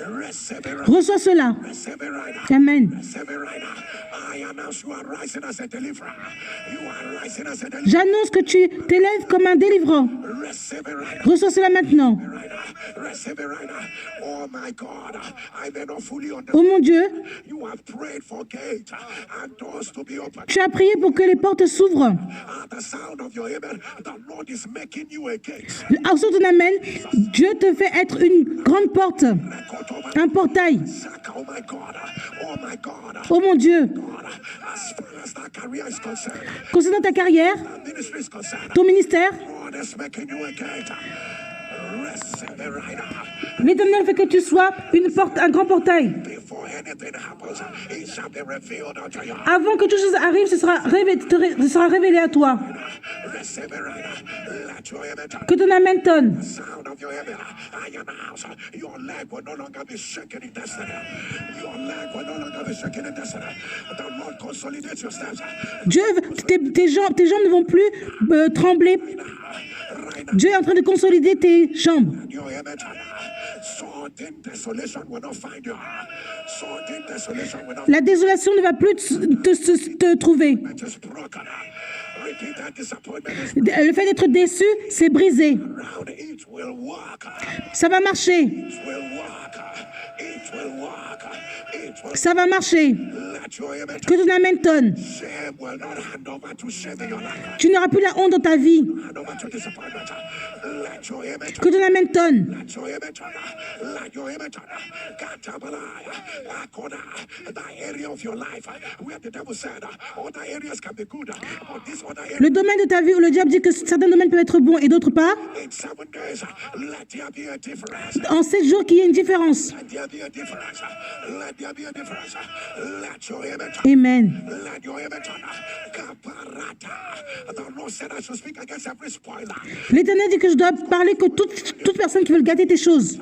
Receive it right. Reçois cela. Receive it right now. Amen. Receive it right now. I announce you are rising as a deliverer. You are rising as a deliverer. J'annonce que tu t'élèves comme un délivrant. Receive it right now. Reçois cela maintenant. Right now. Receive it right now. Oh my God. I may not fully Oh understand. mon Dieu, You have prayed for gates and doors to be opened. tu as prié pour que les portes s'ouvrent. At the sound of your amen, the Lord is making you a gate. En son ton amen, Dieu te fait être une grande porte, un portail. Oh my God. Oh my God. Oh mon Dieu, God. As far as that career is concerned, concernant ta carrière, that ministry is concerned, ton ministère, God is making you a gate. Receive it right now. l'Éternel fait que tu sois une porte, un grand portail. Before anything happens, it shall be revealed unto you. Avant que toute chose arrive, ce sera révélé à toi. Receive it right now. Let your image, Que ton amen tonne. sound of your amen, I announce your leg will no longer be shaken in destiny. Your leg will no longer be shaken in destiny. The Lord consolidates your steps. Dieu, tes jambes ne vont plus trembler. Right now. Dieu est en train de consolider tes jambes. Your image, sword in desolation will not find you. Sword in desolation will not La désolation ne va plus te trouver. is broken. Repeated disappointment is Le fait d'être déçu, c'est brisé. around. It will work. Ça va marcher. It will work. It will work. It will Ça va marcher. let Que ton amen tonne. Shame will not hand over to shame in your life. Tu n'auras plus la honte dans ta vie. Hand over to disappointment. Let your image. Que ton amen tonne. Let your image. Let your image. Katabalaya. Akona. That area of your life where the devil said other areas can be good, but this other area. Le domaine de ta vie où le diable dit que certains domaines peuvent être bons et d'autres pas. In 7 days, let there be a difference. En 7 jours, qu'il y ait une différence. Let there be a difference. Let there be a difference. Let your image. Amen. Let your image. Kaparata. The Lord said I should speak against every spoiler. L'Éternel dit que je dois parler que toute personne qui veut gâter tes choses,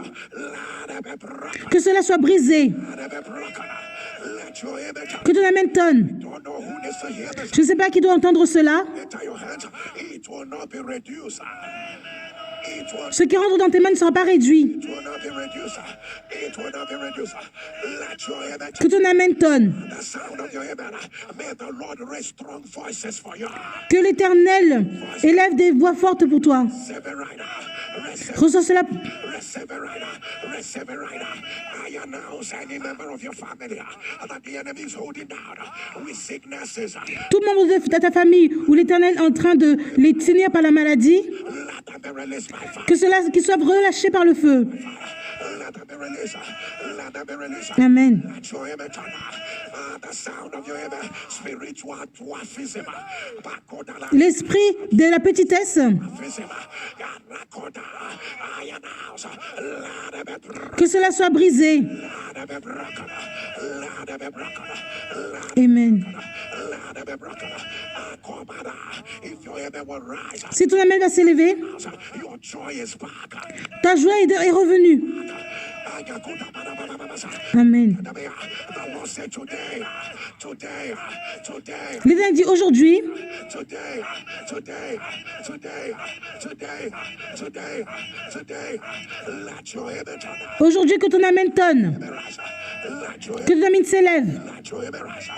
que cela soit brisé, Let your image. que ton amen tonne. Don't know who needs to hear this. Je ne sais pas qui doit entendre cela. Enter your hands. It will not be reduced. It will Ce qui rentre dans tes mains ne sera pas réduit. It will not be reduced. It will not be reduced. Let your image. Que ton amen tonne. The sound of your amen. May the Lord raise strong voices for you. Que l'Éternel élève des voix fortes pour toi. Receive it right now. Receive Reçois cela. Receive it right now. Receive it right now. I announce any member of your family that the enemy is holding down with sicknesses. Tout membre de ta famille où l'Éternel est en train de les tenir par la maladie, Let them be released by fire. que cela qu'ils soient relâchés par le feu. Let them be released. Let them be released. Amen. Let your image. The sound of your image. Spiritual dwarfism. Bakodala. L'esprit de la petitesse, Dwarfism. Rakoda. I announce. Let them be broken. que cela soit brisé. Let them be broken. Let them be broken. Amen. Let them be broken. Akobada. If your image will rise, Si ton amen va s'élever, your joy is back. ta joie est revenue. Amen. The Lord said today. L'Éternel dit aujourd'hui, Let your image. aujourd'hui que ton amen tonne, Let your que ton amen s'élève. Let your image.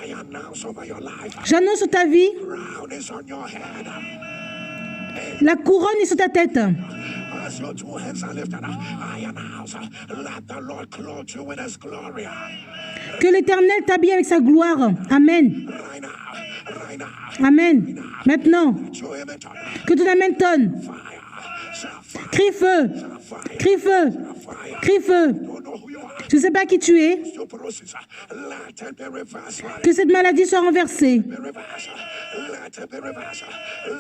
I announce over your life. J'annonce sur ta vie, Crown is on your head. la couronne est sur ta tête. As your 2 hands are lifted, I announce. Let the Lord clothe you with His glory. Que l'Éternel t'habille avec sa gloire. Amen. Right now. Right now. Amen. Maintenant, Let your image. que ton amen tonne. Fire. Fire. Crie feu. Fire. Crie feu. Fire. Crie feu. Don't know who you are. Je ne sais pas qui tu es. Osteoporosis. Let it be reversed. Que cette maladie soit renversée. Be reversed. Let it be reversed.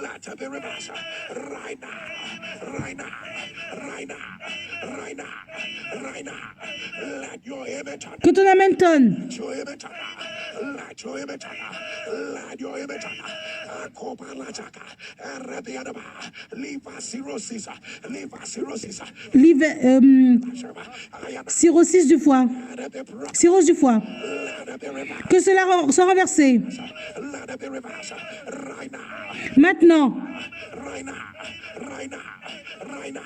Let it be reversed. Right now. Right now. Right now. Right now. Right now. Let your image. Que ton amen tonne. Let your image. Let your image. Let your image. Akobalajaka. Arabiadaba. Liver cirrhosis. Liver cirrhosis. Cirrhosis du foie. Let it be broken. Cirrhose du foie. Let it be reversed. Que cela soit renversé. Let it be reversed. Right now. Maintenant, Right now. Right now. Right now.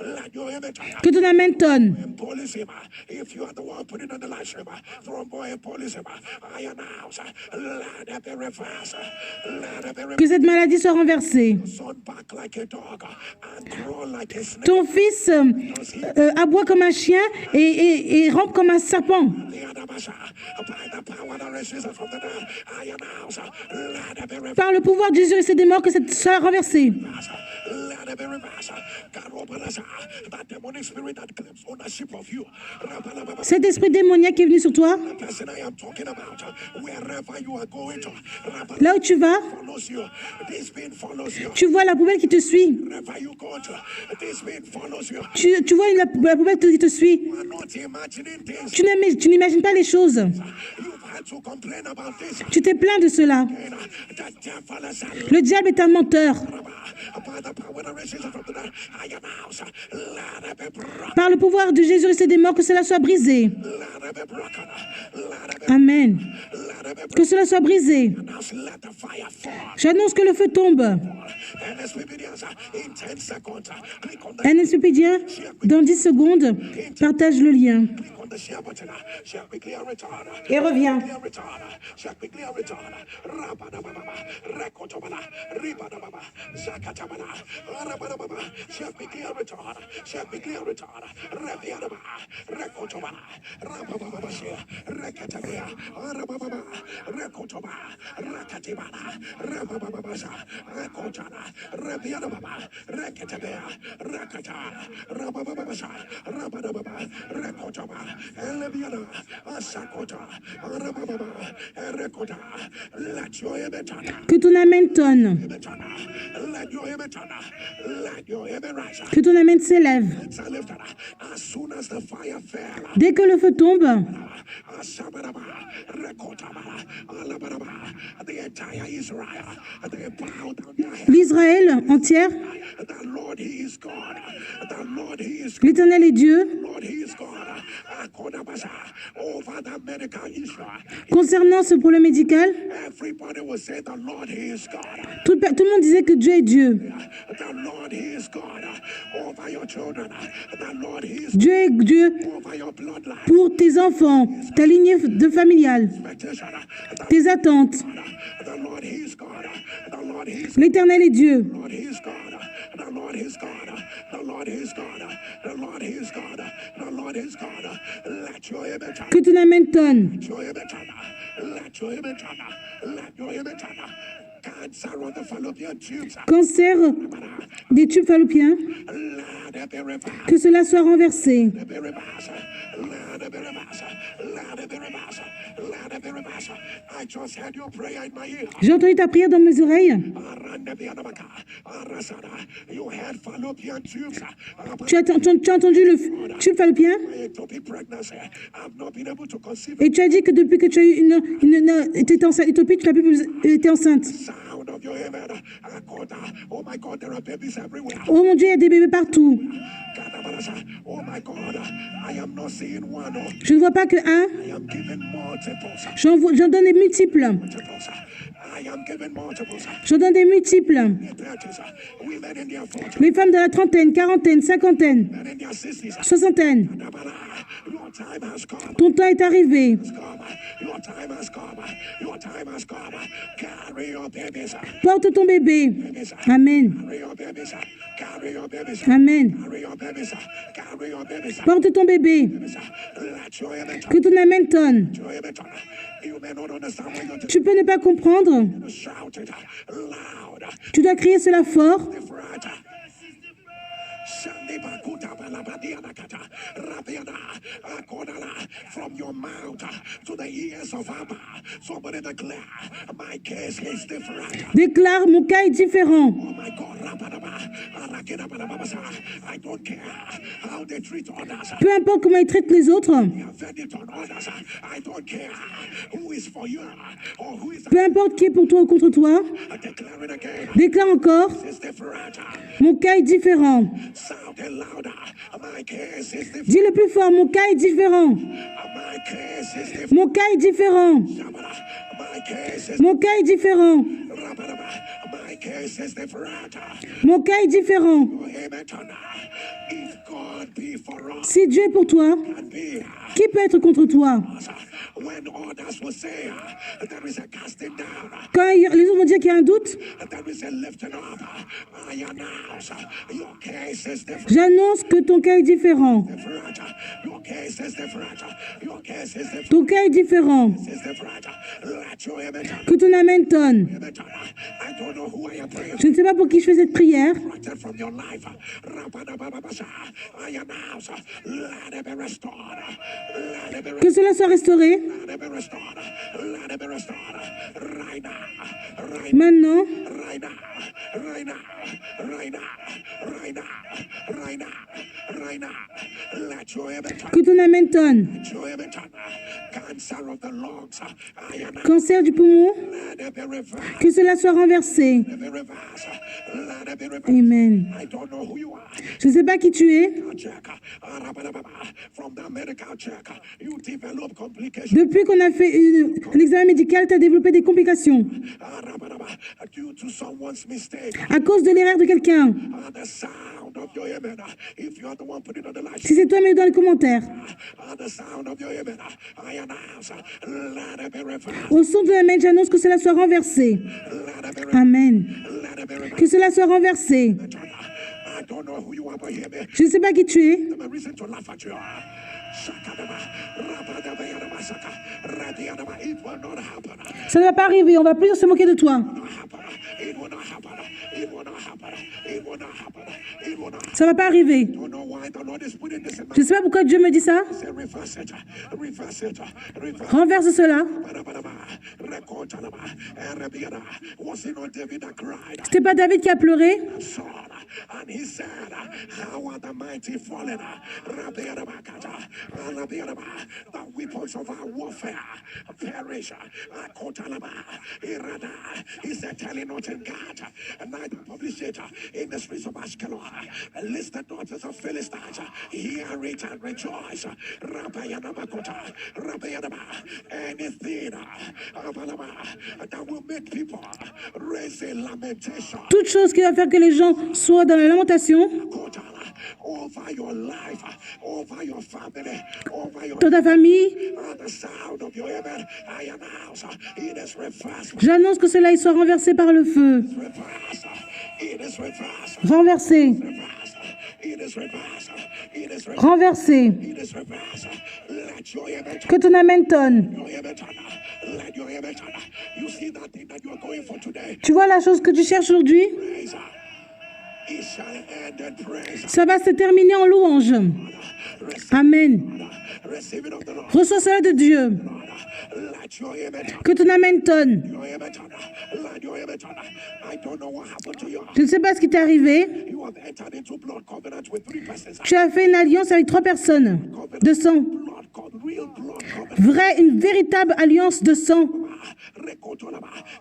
Let your image. que ton amen tonne. Embolism. If you are the one putting on the live stream, thromboembolism. I announce. Let it be reversed. Let it be reversed. Que cette maladie soit renversée. Son back like a dog and crawl like a snake. Ton fils aboie comme un chien et rampe comme un serpent. The other measure, by the power that raises from the dead, I announce. Let it be reversed. Par le pouvoir de Jésus et ses des morts, que cette soit renversée. Let it be reversed. That demonic spirit that claims ownership of you. Cet esprit démoniaque qui est venu sur toi, Person I am talking about, wherever you are going to, là où tu vas, follows you. This being follows you. tu vois la poubelle qui te suit. Wherever you go to, this being follows you. Tu vois la poubelle qui te suit. You are not imagining things. Tu n'imagines pas les choses. You've had to complain about this. Tu t'es plaint de cela. The devil is a Le diable est un menteur. by the power that raises from the dead, I announce. Let it be broken. Par le pouvoir de Jésus et ses des morts, que cela soit brisé. Let it be broken. Let it be Amen. Let it Que cela soit brisé. Let the fire fall. J'annonce que le feu tombe. And as we begin, in 10 seconds, click on the Un NSPPdien, dans 10 secondes, partage le lien. click on the share button. Share quickly and return. Et reviens. Share return. Share quickly and return. Rabadababa. Rekotobala. Ribadababa. Zakatabala. Rabadababa. Share quickly and return. Share quickly and return. Rebiadaba. Rekotobala. Rabababa. Rekatabia. Rabababa. Rekotoba. Rakatibala. Rabababa. Rekotana. Rebiadababa. Rekatabia. Rakata. Rabababa. Rabadababa. Rekotaba. Elebiada. Asakota. Rabababa. Rekota. Let your imitana. Que ton amène tonne. Let your imitana. Let your imitana. Que ton amène s'élève. As soon as the fire fell, Dès que le feu tombe, the entire Israel, they bowed down their heads. l'Israël entière, The Lord, He is God. The Lord, He is God. l'Éternel est Dieu. Lord, He is God. Over the medical issue, Concernant ce problème médical, everybody will say, the Lord, He is God. tout le monde disait que Dieu est Dieu. The Lord, He is God. Over your children, the Lord, He is Dieu est Dieu over your bloodline. pour tes enfants, ta lignée de familiale, Expectation. tes attentes. The Lord, He is God. The Lord, He is L'Éternel est Dieu. Lord, He is God. The Lord is God. The Lord is God. The Lord is God. The Lord is God. Let your image, Que ton amène tonne. your image, let your image, let your image. Cancer on the fallopian tubes. Cancer des tubes fallopiens, Let it be reversed. que cela soit renversé. Let it be reversed. Let it be reversed. Let it be reversed. Let it be reversed. I just heard your prayer in my ear. J'ai entendu ta prière dans mes oreilles. You had fallopian tubes. Tu as entendu le tube phallopien Ectopic pregnancy. I've not been able to conceive et tu as dit que depuis que tu as eu été enceinte, Éthiopie, tu n'as plus été enceinte. sound of your amen. Oh my God, there are babies everywhere. Oh mon Dieu, il y a des bébés partout. Oh my God, I am not seeing one. Je ne vois pas que un, I am giving multiples. j'en donne des multiples. I am giving multiples. J'en donne des multiples. Women in their 40s, Les femmes de la trentaine, quarantaine, cinquantaine, men in their 60s. soixantaine. Your time has come. Ton temps est arrivé. Your time has come. Your time has come. Carry your babies. Porte ton bébé. Amen. Carry your babies. Carry your babies. Amen. Carry your babies. Carry your babies. Porte ton bébé. Let your image. Que ton amène tonne. Your image. You may not understand what you're Tu peux ne pas comprendre. shout it loud. Tu dois crier cela fort. Different. From your mouth to the ears of Abba, somebody declare, my case is different. Déclare, mon cas est différent. Oh my God, I don't care how they treat others. Peu importe comment ils traitent les autres. Verdict on others. I don't care who is for you or who is Peu importe qui est pour toi ou contre toi. declaring again. Déclare encore, It's different. mon cas est différent. Sound it louder. My case is different. Dis le plus fort, mon cas est différent. My case is different. Mon cas est différent. My case is Mon cas est différent. my case is different. Mon cas est différent. Amen. If God be for us, Si Dieu est pour toi, and be qui peut être contre toi? when others will say there is a casting down, Quand les autres vont dire qu'il y a un doute, there is a lifting up, I announce your case is different. j'annonce que ton cas est différent. Your case is different. Your case is different. Ton cas est différent. Is different. Let your image. Que ton amène tonne. I don't know who I am praying Je ne sais pas pour qui je fais cette prière. for. From your life, I announce, let it be restored. Let it be Que cela soit restauré Let it be restored. Let it be restored. Right now. Right maintenant. Right now. Right now. Right now. Right now. Right now. Right now. Let your image. Que ton amène tonne. Let your image. Cancer of the lungs. Cancer du poumon, Let it be reversed. que cela soit renversé. Let it be reversed. Let it be reversed. Amen. I don't know who you are. Je ne sais pas qui tu es. Check. From the medical check, you develop complications. Depuis qu'on a fait un examen médical, tu as développé des complications Due to someone's mistake. à cause de l'erreur de quelqu'un. The sound of your amen. If you are the one putting on the light. Si c'est toi, mets-le dans les commentaires. The sound of your amen. I announce. Let it be reversed. Au son de l'Amen, j'annonce que cela soit renversé. Let it be reversed. Amen. Let it be reversed. Que cela soit renversé. I don't know who you are, but hear me. Je ne sais pas qui tu es. The reason to laugh at you. It will not happen. Ça ne va pas arriver. On va plus se moquer de toi. It will not happen. It will not happen. It will not happen. It will not happen. Ça ne va pas arriver. I don't know why the Lord is putting this in my Je ne sais pas pourquoi Dieu me dit ça. say reverse it. Reverse it. Reverse Renverse cela. Was it not David that cried? C'était pas David qui a pleuré. Saul, and he said, how are the mighty fallen? The weapons of our warfare perish. He said, telling not in God, and neither publish it in the streets of Ashkelon. List the daughters of Philistines, hear it and rejoice. Anything that will make people raise a lamentation. Toute chose qui va faire que les gens soient dans la lamentation Over your life, over your family, over your dans ta famille. the sound of your amen. I announce it is reversed. J'annonce que cela y soit renversé par le feu. Reversed. It is reversed. Renversé. Reversed. It is reversed. It is reversed. Renversé. It is reversed. Let your amen. Que ton amen tonne. Your amen. Let your amen. You see that thing that you are going for today. Tu vois la chose que tu cherches aujourd'hui? Praise. It shall end in praise. Ça va se terminer en louange. Amen. Receive it of the Lord. Reçois cela de Dieu. Let your amen. Que ton amen tonne. Your amen. Let your amen. I don't know what happened to you. Je ne sais pas ce qui t'est arrivé. You have entered into blood covenant with 3 persons. Tu as fait une alliance avec 3 personnes de sang. Blood covenant, real blood covenant. Une véritable alliance de sang.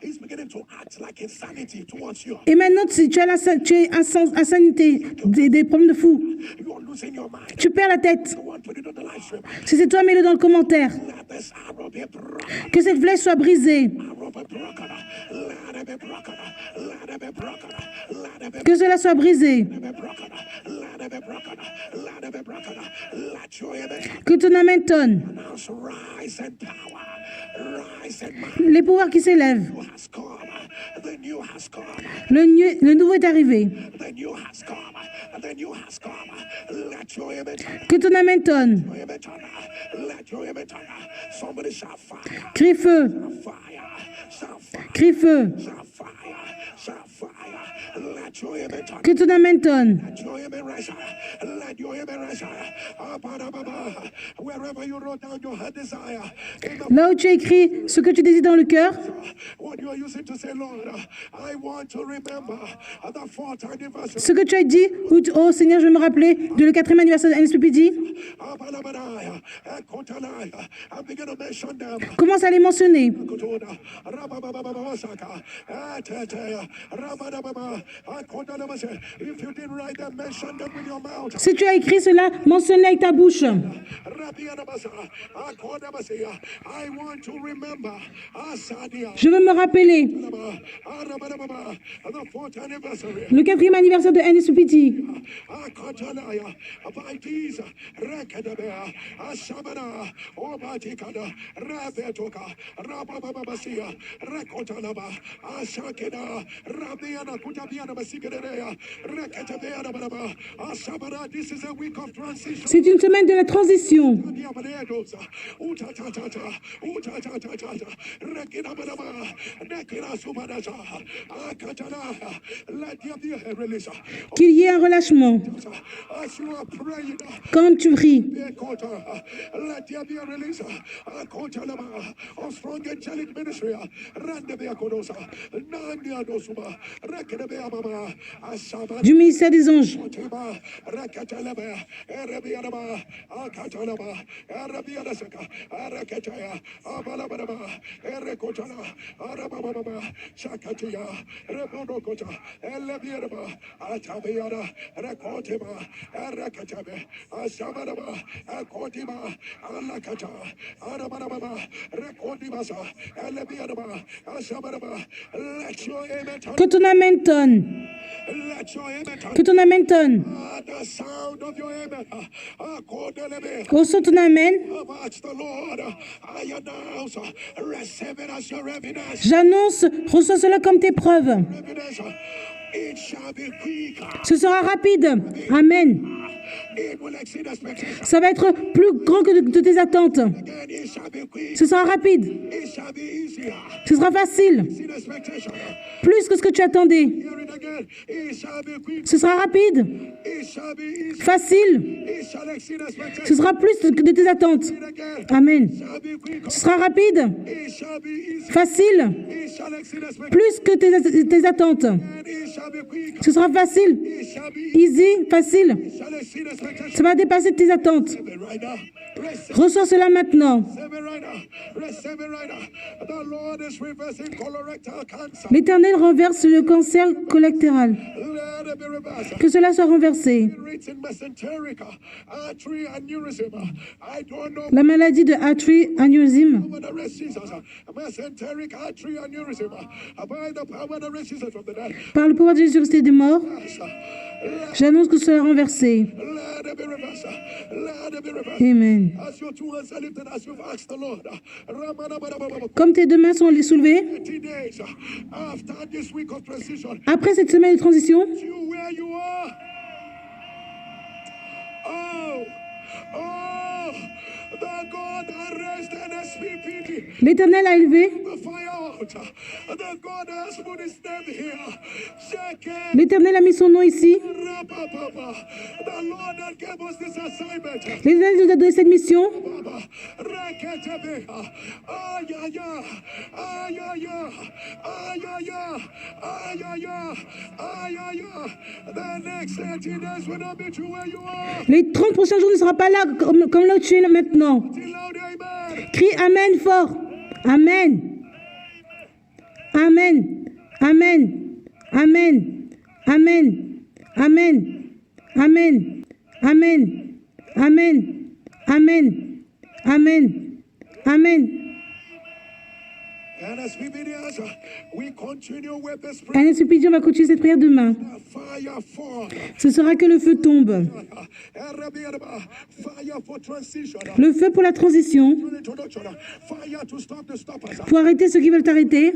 He's beginning to act like insanity towards you. Et maintenant, tu es insanité, des problèmes de fou. You are losing your mind. Tu perds la tête. The one put it on the live stream. Si c'est toi, mets-le dans le commentaire. Let this arrow be broken. Que cette flèche soit brisée. Arrow be broken. Let it be broken. Let it be broken. Let it be Que cela soit brisé. broken. Let it be broken. Let it be broken. Let your amen. Que ton amen tonne. Announce rise in power. Rise in might. Les pouvoirs qui s'élèvent. Has come. The new has come. Le nouveau est arrivé. The new has come. The new has come. Let your amen. Que ton amen tonne. Let your amen. Somebody shout fire. Crie feu. Fire. Shout fire. Crie feu. Shout fire. Shout fire. Let your amen. Que ton amen tonne. Let your amen rise. Let your amen rise. Wherever you wrote down your heart desire. In the Là où tu as écrit ce que tu désires dans le cœur, what you are using to say, Lord, I want to remember the 4th anniversary. ce que tu as dit, oh Seigneur, je vais me rappeler de le 4e anniversaire de NSPPD, I'm beginning to mention them. commence à les mentionner. If you didn't write them, mention them with your mouth. Si tu as écrit cela, mentionne-le avec ta bouche. I want to remember Asadia. Je veux me rappeler The 4th anniversary. le 4e anniversaire de NSPPD. By these Rekadabea, Ashabana, Obatikada, Rabetoka, Rabababasia, Rekotanaba, Ashakeda, Rabiana, Kutabiana, Basigadea, Rekatabea, Ashabana. This is a week of transition. C'est une semaine de la transition. Qu'il y ait un relâchement. Quand tu pries, Let there be a release of strong angelic ministry. du ministère des anges, Que ton amen tonne. Que ton amen tonne. Au son ton amen. J'annonce, reçois cela comme tes preuves. Ce sera rapide. Amen. Ça va être plus grand que de tes attentes. Ce sera rapide. Ce sera facile. Plus que ce que tu attendais. Ce sera rapide. Facile. Ce sera plus que de tes attentes. Amen. Ce sera rapide. Facile. Plus que tes attentes. Ce sera facile. Easy. Facile. Ça va dépasser tes attentes. Reçois cela maintenant. L'Éternel renverse le cancer collatéral. Que cela soit renversé. La maladie de artery aneurysm. Par le pouvoir de Jésus ressuscité des morts, j'annonce que cela est renversé. Amen. Comme tes deux mains sont soulevées, après cette semaine de transition, l'Éternel a élevé. L'Éternel a mis son nom ici. L'Éternel nous a donné cette mission. Les 30 prochains jours ne seront pas là comme là où tu es là maintenant. Crie Amen fort. Amen. Amen. Amen. Amen. Amen. Amen. Amen. Amen. Amen. Amen. Amen. Amen. NSPD, on va continuer cette prière demain. Ce sera que le feu tombe. Le feu pour la transition. Pour arrêter ceux qui veulent t'arrêter.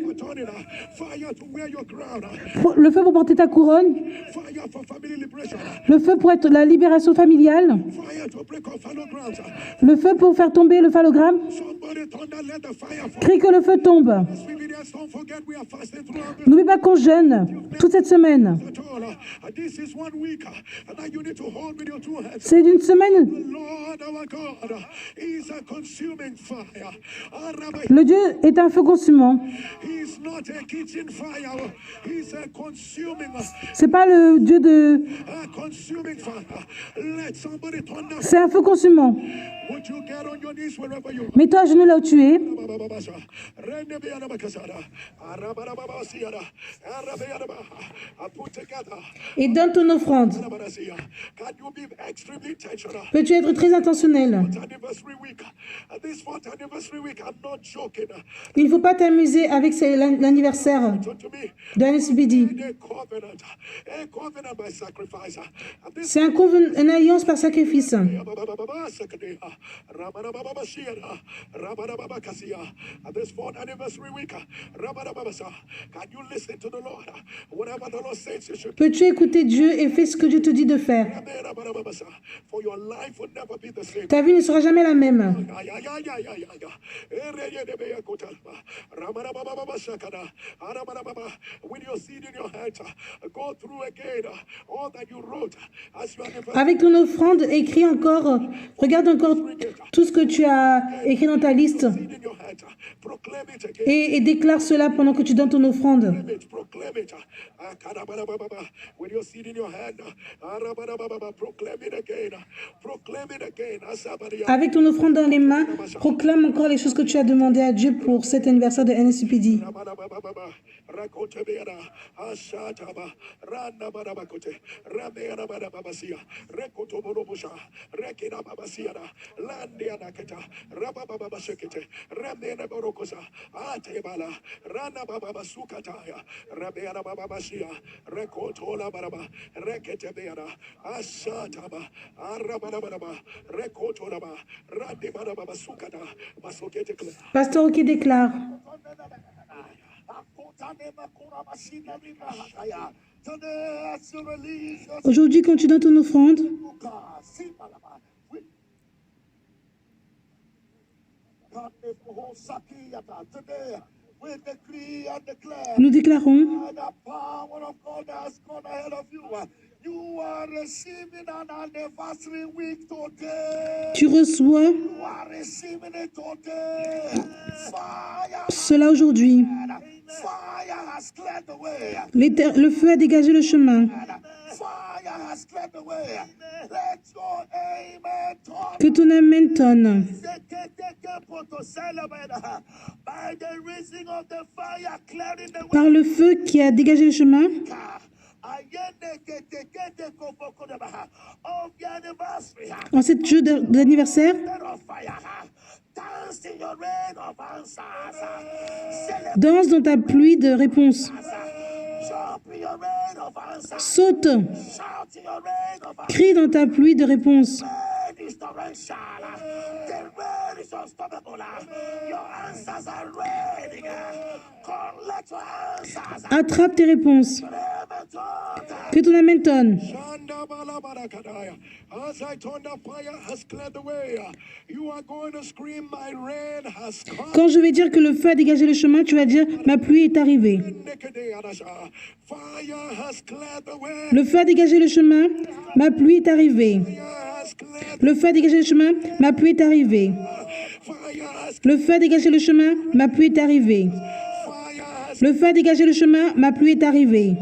Le feu pour porter ta couronne. Le feu pour être la libération familiale. Le feu pour faire tomber le phallogramme. Crie que le feu tombe. N'oublie pas qu'on jeûne toute cette semaine. C'est une semaine. Le Dieu est un feu consumant. C'est pas le Dieu de... C'est un feu consumant. Mets-toi à genoux là où tu es. Et donne ton offrande. Peux-tu être très intentionnel? Il ne faut pas t'amuser avec l'anniversaire de NSPD. C'est une alliance par sacrifice. Peux-tu écouter Dieu et faire ce que Dieu te dit de faire? Ta vie ne sera jamais la même. With your seed in your hand, go through again all that you wrote as you are Avec ton offrande, écris encore, regarde encore tout ce que tu as écrit dans ta liste in your hand. Proclaim it again. et déclare cela pendant que tu donnes ton offrande. Proclaim it. With your seed in your hand. Proclaim it again. Proclaim it again. Avec ton offrande dans les mains, proclame encore les choses que tu as demandées à Dieu pour cet anniversaire de NSPD. Pasteur Oké déclare. Aujourd'hui, quand tu donnes ton offrande, nous déclarons tu reçois cela aujourd'hui. Le feu a dégagé le chemin. Que ton amen tonne. Par le feu qui a dégagé le chemin, en cette jour d'anniversaire, danse dans ta pluie de réponses. Saute. Crie dans ta pluie de réponses. Attrape tes réponses. Que ton amen tonne. Quand je vais dire que le feu a dégagé le chemin, tu vas dire ma pluie est arrivée. Le feu a dégagé le chemin, ma pluie est arrivée. Le feu a dégagé le chemin, ma pluie est arrivée. Le feu a dégagé le chemin, ma pluie est arrivée. Le feu a dégagé le chemin, ma pluie est arrivée.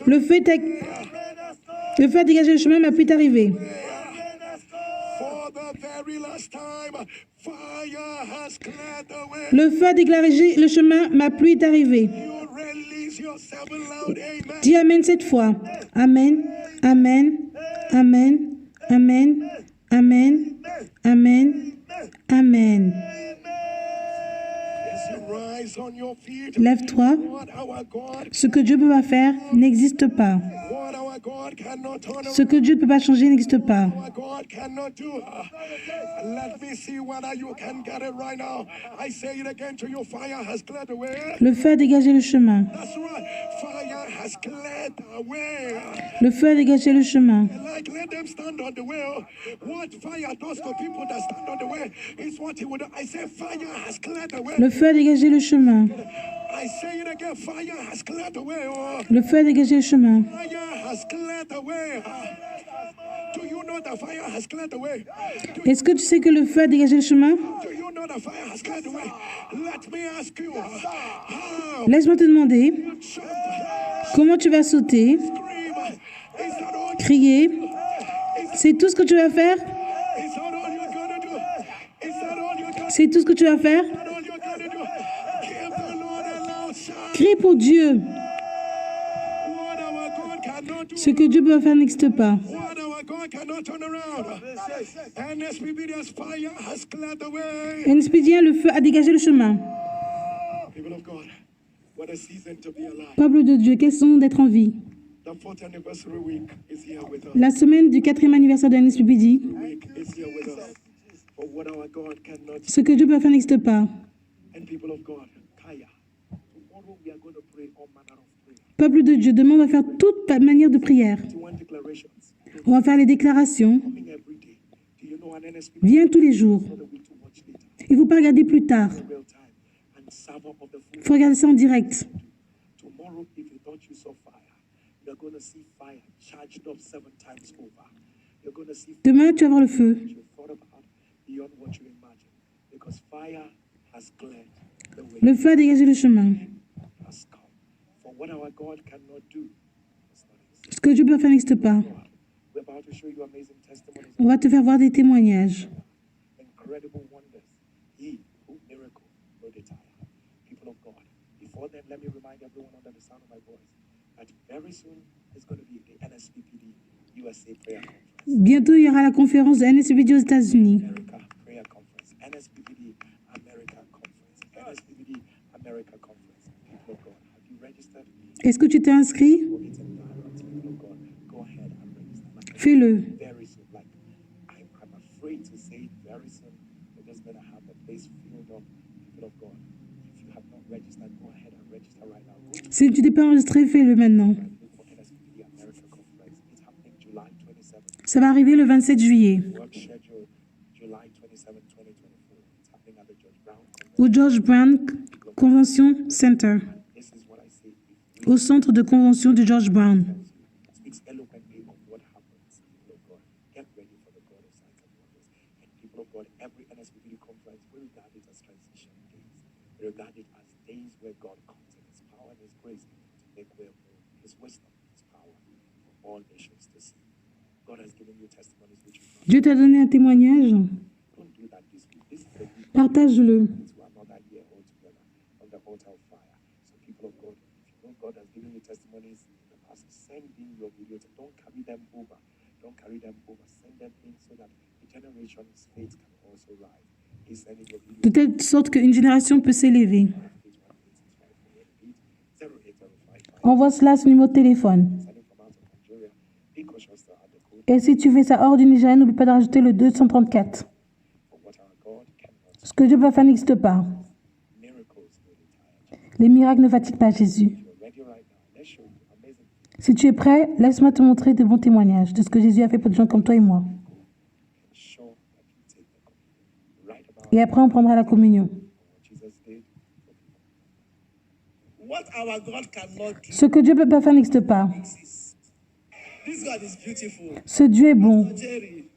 Le feu a dégagé le chemin, ma pluie est arrivée. Le feu a dégagé le chemin, ma pluie est arrivée. Dis Amen 7 fois. Amen, Amen, Amen, Amen, Amen, Amen, Amen. Lève-toi. Ce que Dieu peut pas faire n'existe pas. Ce que Dieu ne peut pas changer n'existe pas. Le feu a dégagé le chemin. Le feu a dégagé le chemin. Le feu a dégagé le chemin. Le feu a dégagé le chemin. Est-ce que tu sais que le feu a dégagé le chemin? Laisse-moi te demander comment tu vas sauter, crier. C'est tout ce que tu vas faire? C'est tout ce que tu vas faire? Crie pour Dieu. Ce que Dieu peut faire n'existe pas. NSPD, le feu a dégagé le chemin. Peuple de Dieu, quelles sont d'être en vie? La semaine du 4e anniversaire de NSPD, ce que Dieu peut faire n'existe pas. Peuple de Dieu, demain on va faire toute manière de prière. On va faire les déclarations. Viens tous les jours. Il ne faut pas regarder plus tard. in real time and savor of the Il food. faut regarder ça en direct. Tomorrow, if you thought you saw fire, you're going to see fire charged up 7 times over. You're going to see Demain, tu vas voir le feu. you thought about beyond what you imagine. Because fire has cleared the way, Le feu a dégagé le chemin. has come. For what our God cannot do, it's not easy. Ce que Dieu peut faire n'existe pas. We're about to show you amazing testimonies, On va te faire voir des témoignages. incredible wonders. He who miracle no detire. People of God, before then, let me remind everyone under the sound of my voice that very soon is going to be the NSPPD USA Prayer Conference. Bientôt, il y aura la conférence de NSPPD aux États-Unis. America Prayer Conference. NSPPD America Conference. NSPPD America Conference. People of God, have you registered? Est-ce que tu t'es inscrit? It's in direct. People of God, go ahead and register. Like, Fais-le. very soon. Like, I'm afraid to say it very soon. We're just going to have the place filled up. People of God, if you have not registered, go ahead and register right now. Go Si tu t'es pas enregistré, fais-le maintenant. and look for NSPPD America Conference. It's happening July 27th. Ça va arriver le 27 juillet Work schedule July 27, 2024. It's happening at the George Brown Conference. au George Brown Convention Center, This is what I say. If au centre de convention de George Brown. speaks eloquently of what happens, people of God. Get ready for the God of signs and wonders. And people of God, every NSPPD conference, we regard it as transition days. We regard it as days where God comes in His power and His grace to make way of His wisdom, His power for all nations to see. God has given you testimonies which you Dieu t'a donné un témoignage, don't do that this week. This is the week partage-le. to another year altogether on the altar of fire. So people of God, if you know God has given you testimonies in the past, send in your videos. Don't carry them over. Don't carry them over. Send them in so that the generation's faith can also rise. He's sending your De videos. telle sorte qu'une génération peut s'élever. 0805. Envoie cela à ce numéro de téléphone. Sending from out of Nigeria. Be cautious to add the code Et si tu fais ça hors du Nigeria, n'oublie pas de rajouter le 234. for what our God cannot. Ce que Dieu peut faire n'existe pas. Miracles will retire. Les miracles ne fatiguent pas Jésus. You're ready right now. Let's show you amazing. Si tu es prêt, laisse-moi te montrer de bons témoignages de ce que Jésus a fait pour des gens comme toi et moi. Show that you take the communion. Right about Et après, on prendra la communion. what Jesus did. What our God cannot do. Ce que Dieu peut pas faire n'existe pas. This God is beautiful. Ce Dieu est bon. Jerry,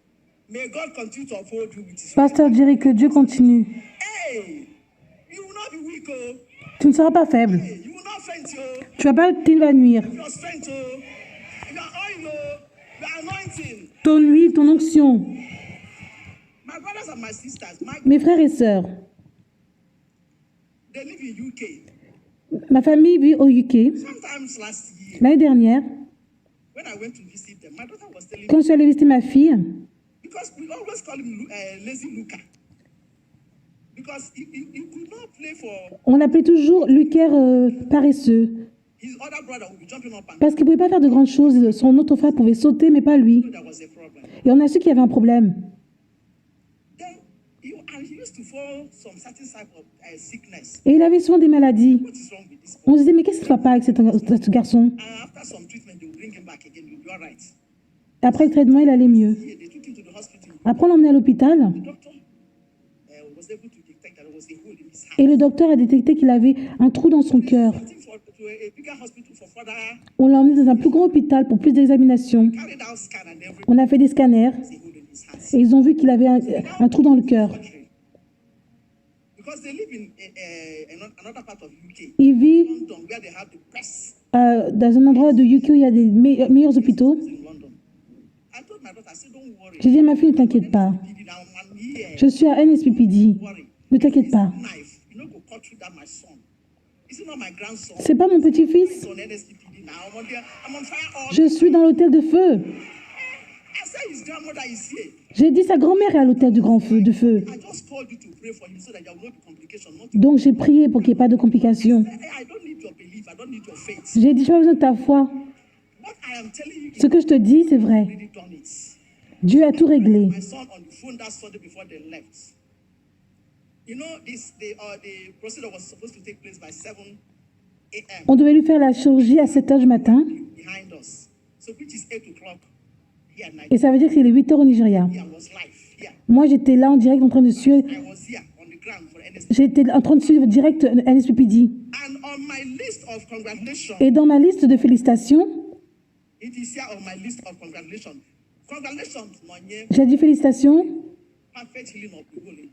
may God continue to uphold you with His. Pasteur Jerry, que Dieu continue. Hey, you will not be weak, oh. Tu ne seras pas faible. Hey, you will not faint, oh. Tu vas pas t'évanouir. Your strength, oh. Your oil, oh. Your anointing. Ton huile, ton onction. My brothers and my sisters, Mes frères et sœurs, they live in UK. ma famille vit au UK. Sometimes last year, L'année dernière, when I went to visit them, my daughter was telling quand je suis allée visiter ma fille, because we always call him lazy Luca. Because he could not play for on l'appelait toujours Lucaire paresseux. his other brother who be jumping up and Parce qu'il ne pouvait pas faire de grandes choses. Son autre frère pouvait sauter, mais pas lui. down. There was a problem. Et on a su qu'il y avait un problème. Then he used to fall some certain type of sickness. Et il avait souvent des maladies. What is wrong with this boy? On se disait, mais qu'est-ce qui ne va pas avec ce garçon? And after some treatment, they will bring him back again. He'll be all right. Après le traitement, il allait mieux. Yeah, they took him to the hospital. Après, on l'a emmené à l'hôpital. The doctor was able to detect that there was a hole in his heart. Et le docteur a détecté qu'il avait un trou dans son cœur. Sent him to a bigger hospital for further On l'a emmené dans un plus grand hôpital pour plus d'examinations. carried out scan and everything. On a fait des scanners A hole in his heart. et ils ont vu qu'il avait un trou dans le cœur. Because they live in another part of UK, Il vit London, where they have the best dans un endroit de UK où il y a des meilleurs hôpitaux. in London. I told my daughter, I said, don't worry. J'ai dit à ma fille, ne t'inquiète pas. Did it now, I'm here. Je suis à NSPPD. Worry. Ne t'inquiète pas. Knife, you know, go cut through that, my son. Is it not my grandson? C'est pas mon petit-fils. He's on NSPPD now. I'm on fire all. Je suis dans l'hôtel de feu. I said his grandmother is here. J'ai dit sa grand-mère est à l'hôtel du grand feu, de feu. I just called you to pray for him so that there will not be complication. Not Donc j'ai prié pour qu'il n'y ait pas de complications. I don't need your belief. I don't need your faith. J'ai dit, je n'ai pas besoin de ta foi. What I am telling you, Ce que je te dis, c'est vrai. really done it. Dieu a tout réglé. My son on the phone that Sunday before they left. You know, the procedure was supposed to take place by 7 a.m. On devait lui faire la chirurgie à 7 h du matin. behind us. So which is 8 o'clock here Et ça veut dire que c'est les 8 h au Nigeria. Here was live. Here. Moi, j'étais là en direct en train de suer. I was here on the J'étais en train de suivre direct NSPPD. Et dans ma liste de félicitations, j'ai dit félicitations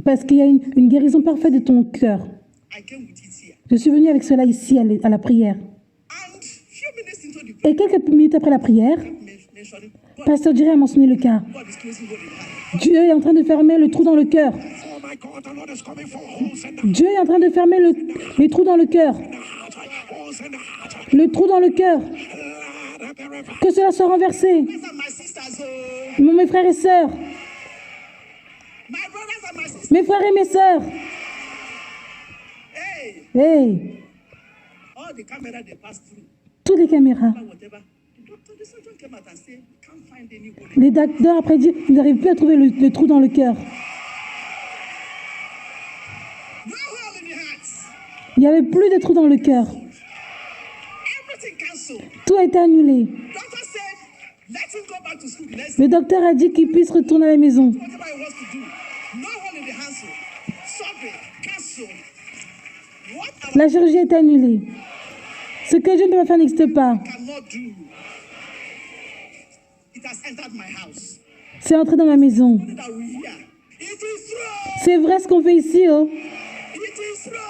parce qu'il y a une guérison parfaite de ton cœur. Je suis venue avec cela ici à la prière. Et quelques minutes après la prière, Pasteur Jerry a mentionné le cas. Dieu est en train de fermer le trou dans le cœur. Dieu est en train de fermer les trous dans le cœur. Le trou dans le cœur. Que cela soit renversé. Mes frères et sœurs. Mes frères et mes sœurs. Hey. Toutes les caméras. Les docteurs après disent qu'ils n'arrivent plus à trouver le trou dans le cœur. Il n'y avait plus de trou dans le cœur. Tout a été annulé. Le docteur a dit qu'il puisse retourner à la maison. La chirurgie est annulée. Ce que Dieu ne peut pas faire n'existe pas. C'est entré dans ma maison. C'est vrai ce qu'on fait ici. Oh.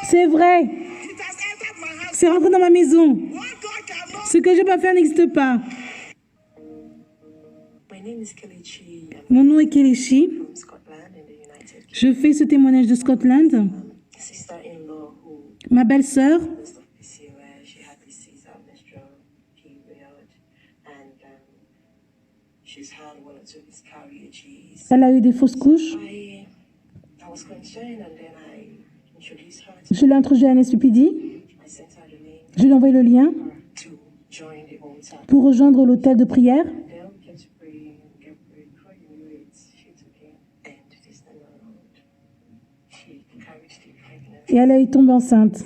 C'est vrai. C'est rentré dans ma maison. Ce que Dieu ne peut pas faire n'existe pas. Mon nom est Kelechi. Je fais ce témoignage de Scotland. Ma belle-sœur, elle a eu des fausses couches. Je l'ai introduite à NSPPD. Je lui ai envoyé le lien pour rejoindre l'hôtel de prière. Et elle est tombée enceinte.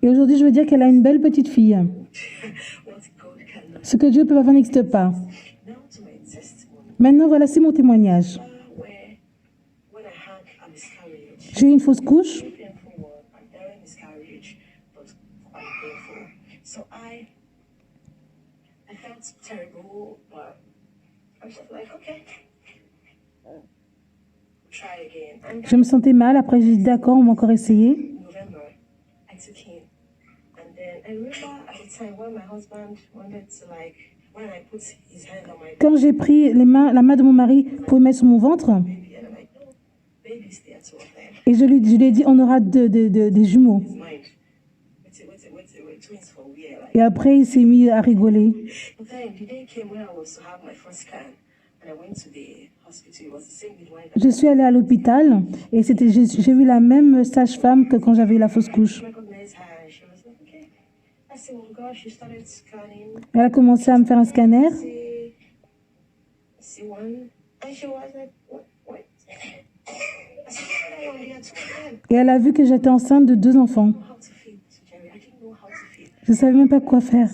Et aujourd'hui, je veux dire qu'elle a une belle petite fille. Ce que Dieu ne peut pas faire n'existe pas. Maintenant, voilà, c'est mon témoignage. J'ai eu une fausse couche. Je me sentais mal. Après, j'ai dit d'accord, on va encore essayer. Quand j'ai pris la main de mon mari pour mettre sur mon ventre, et je lui ai dit, on aura des jumeaux. Et après, il s'est mis à rigoler. Je suis allée à l'hôpital et j'ai vu la même sage-femme que quand j'avais eu la fausse couche. Elle a commencé à me faire un scanner. Et elle a vu que j'étais enceinte de 2 enfants. Je ne savais même pas quoi faire.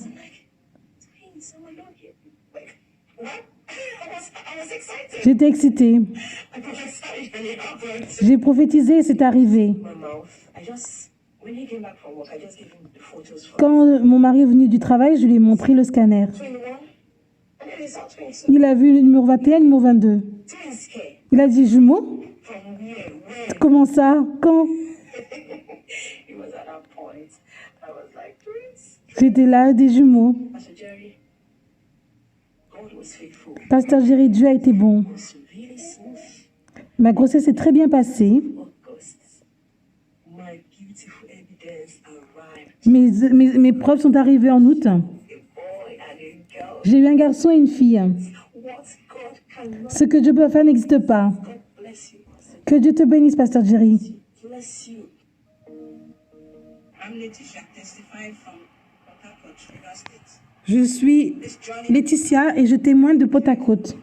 J'étais excitée. J'ai prophétisé et c'est arrivé. Quand mon mari est venu du travail, je lui ai montré le scanner. Il a vu le numéro 21 et le numéro 22. Il a dit jumeaux. Comment ça? Quand? J'étais là, des jumeaux. Pasteur Jerry, Dieu a été bon. Ma grossesse s'est très bien passée. Mes preuves sont arrivées en août. J'ai eu un garçon et une fille. Ce que Dieu peut faire n'existe pas. Que Dieu te bénisse, Pasteur Jerry. Je suis Laetitia et je témoigne de Port-à-Côte.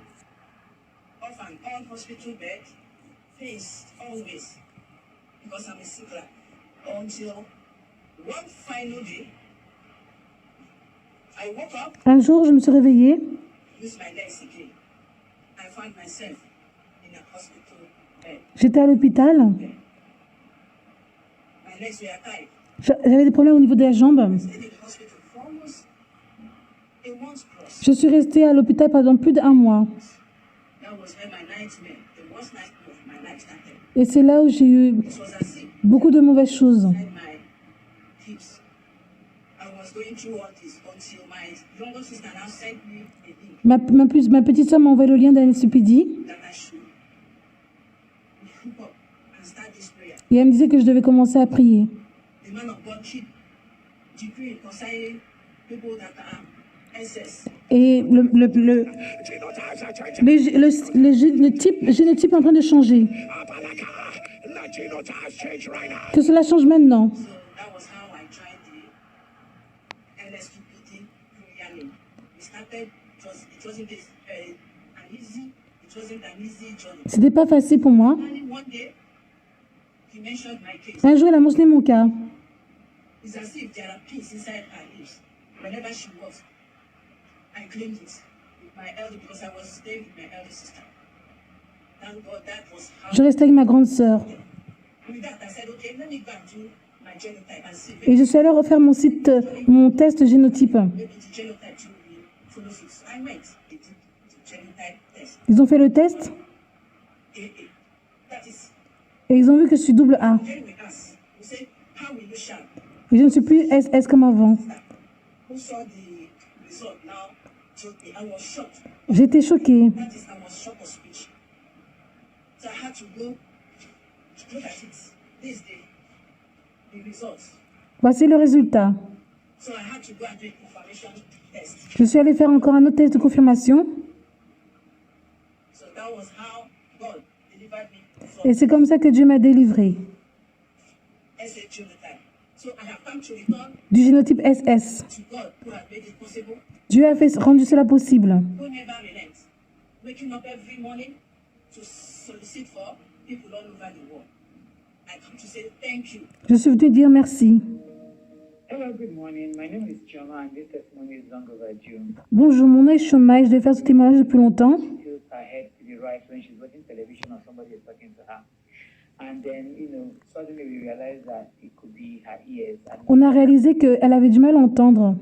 Un jour, je me suis réveillée J'étais à l'hôpital. J'avais des problèmes au niveau de la jambe. Je suis restée à l'hôpital pendant plus d'1 mois. Et c'est là où j'ai eu beaucoup de mauvaises choses. Ma petite soeur m'a envoyé le lien d'NSUPD. Et elle me disait que je devais commencer à prier. Et le génotype est en train de changer. Que cela change maintenant. C'était pas facile pour moi. Un jour, elle a mentionné mon cas. Je restais avec ma grande sœur. Et je suis allée refaire mon test génotype. Ils ont fait le test et ils ont vu que je suis double A. Et je ne suis plus SS comme avant. J'étais choquée. Voici le résultat. Je suis allée faire encore un autre test de confirmation. Et c'est comme ça que Dieu m'a délivré. Du génotype SS. Dieu a rendu cela possible. Je suis venu dire merci. Bonjour, mon nom est Shoma et je devais faire ce témoignage depuis longtemps. On a réalisé qu'elle avait du mal à entendre.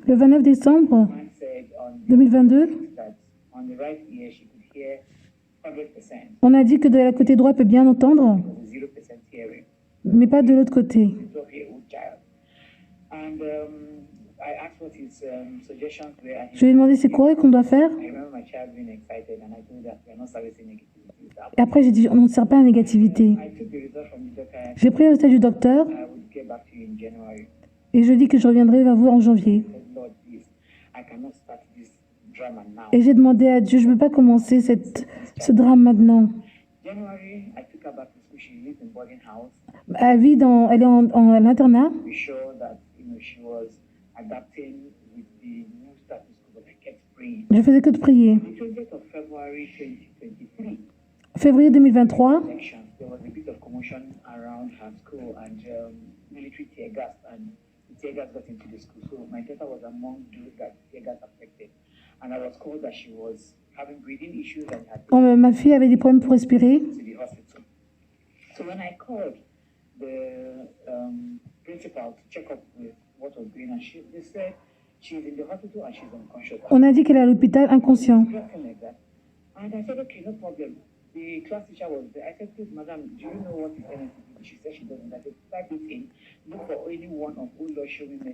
Le 29 décembre 2022, on a dit que de la côté droit, elle peut bien entendre, mais pas de l'autre côté. Je lui ai demandé c'est quoi qu'on doit faire. Et après, j'ai dit on ne sert pas à la négativité. J'ai pris le résultat du docteur et je dis que je reviendrai vers vous en janvier. Et j'ai demandé à Dieu, je ne veux pas commencer ce drame maintenant. Elle est à l'internat. Je faisais que de prier. Février 2023, ma fille avait des problèmes pour respirer. On a dit qu'elle est à l'hôpital inconscient.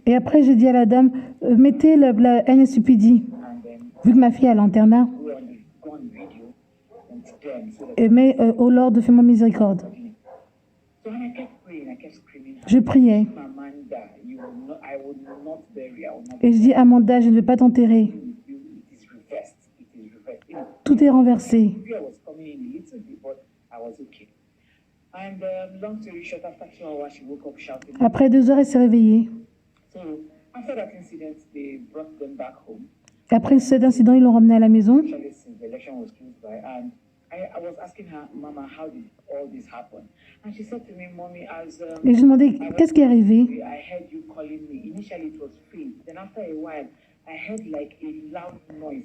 Et après, j'ai dit à la dame, mettez la NSUPD, vu que ma fille est à l'internat. Et mais, oh Lord, fais-moi miséricorde. Je priais. Et je dis, Amanda, je ne vais pas t'enterrer. Tout est renversé. Après 2 heures, elle s'est réveillée. Après cet incident, ils l'ont ramenée à la maison. Et je demandais, qu'est-ce qui est arrivé?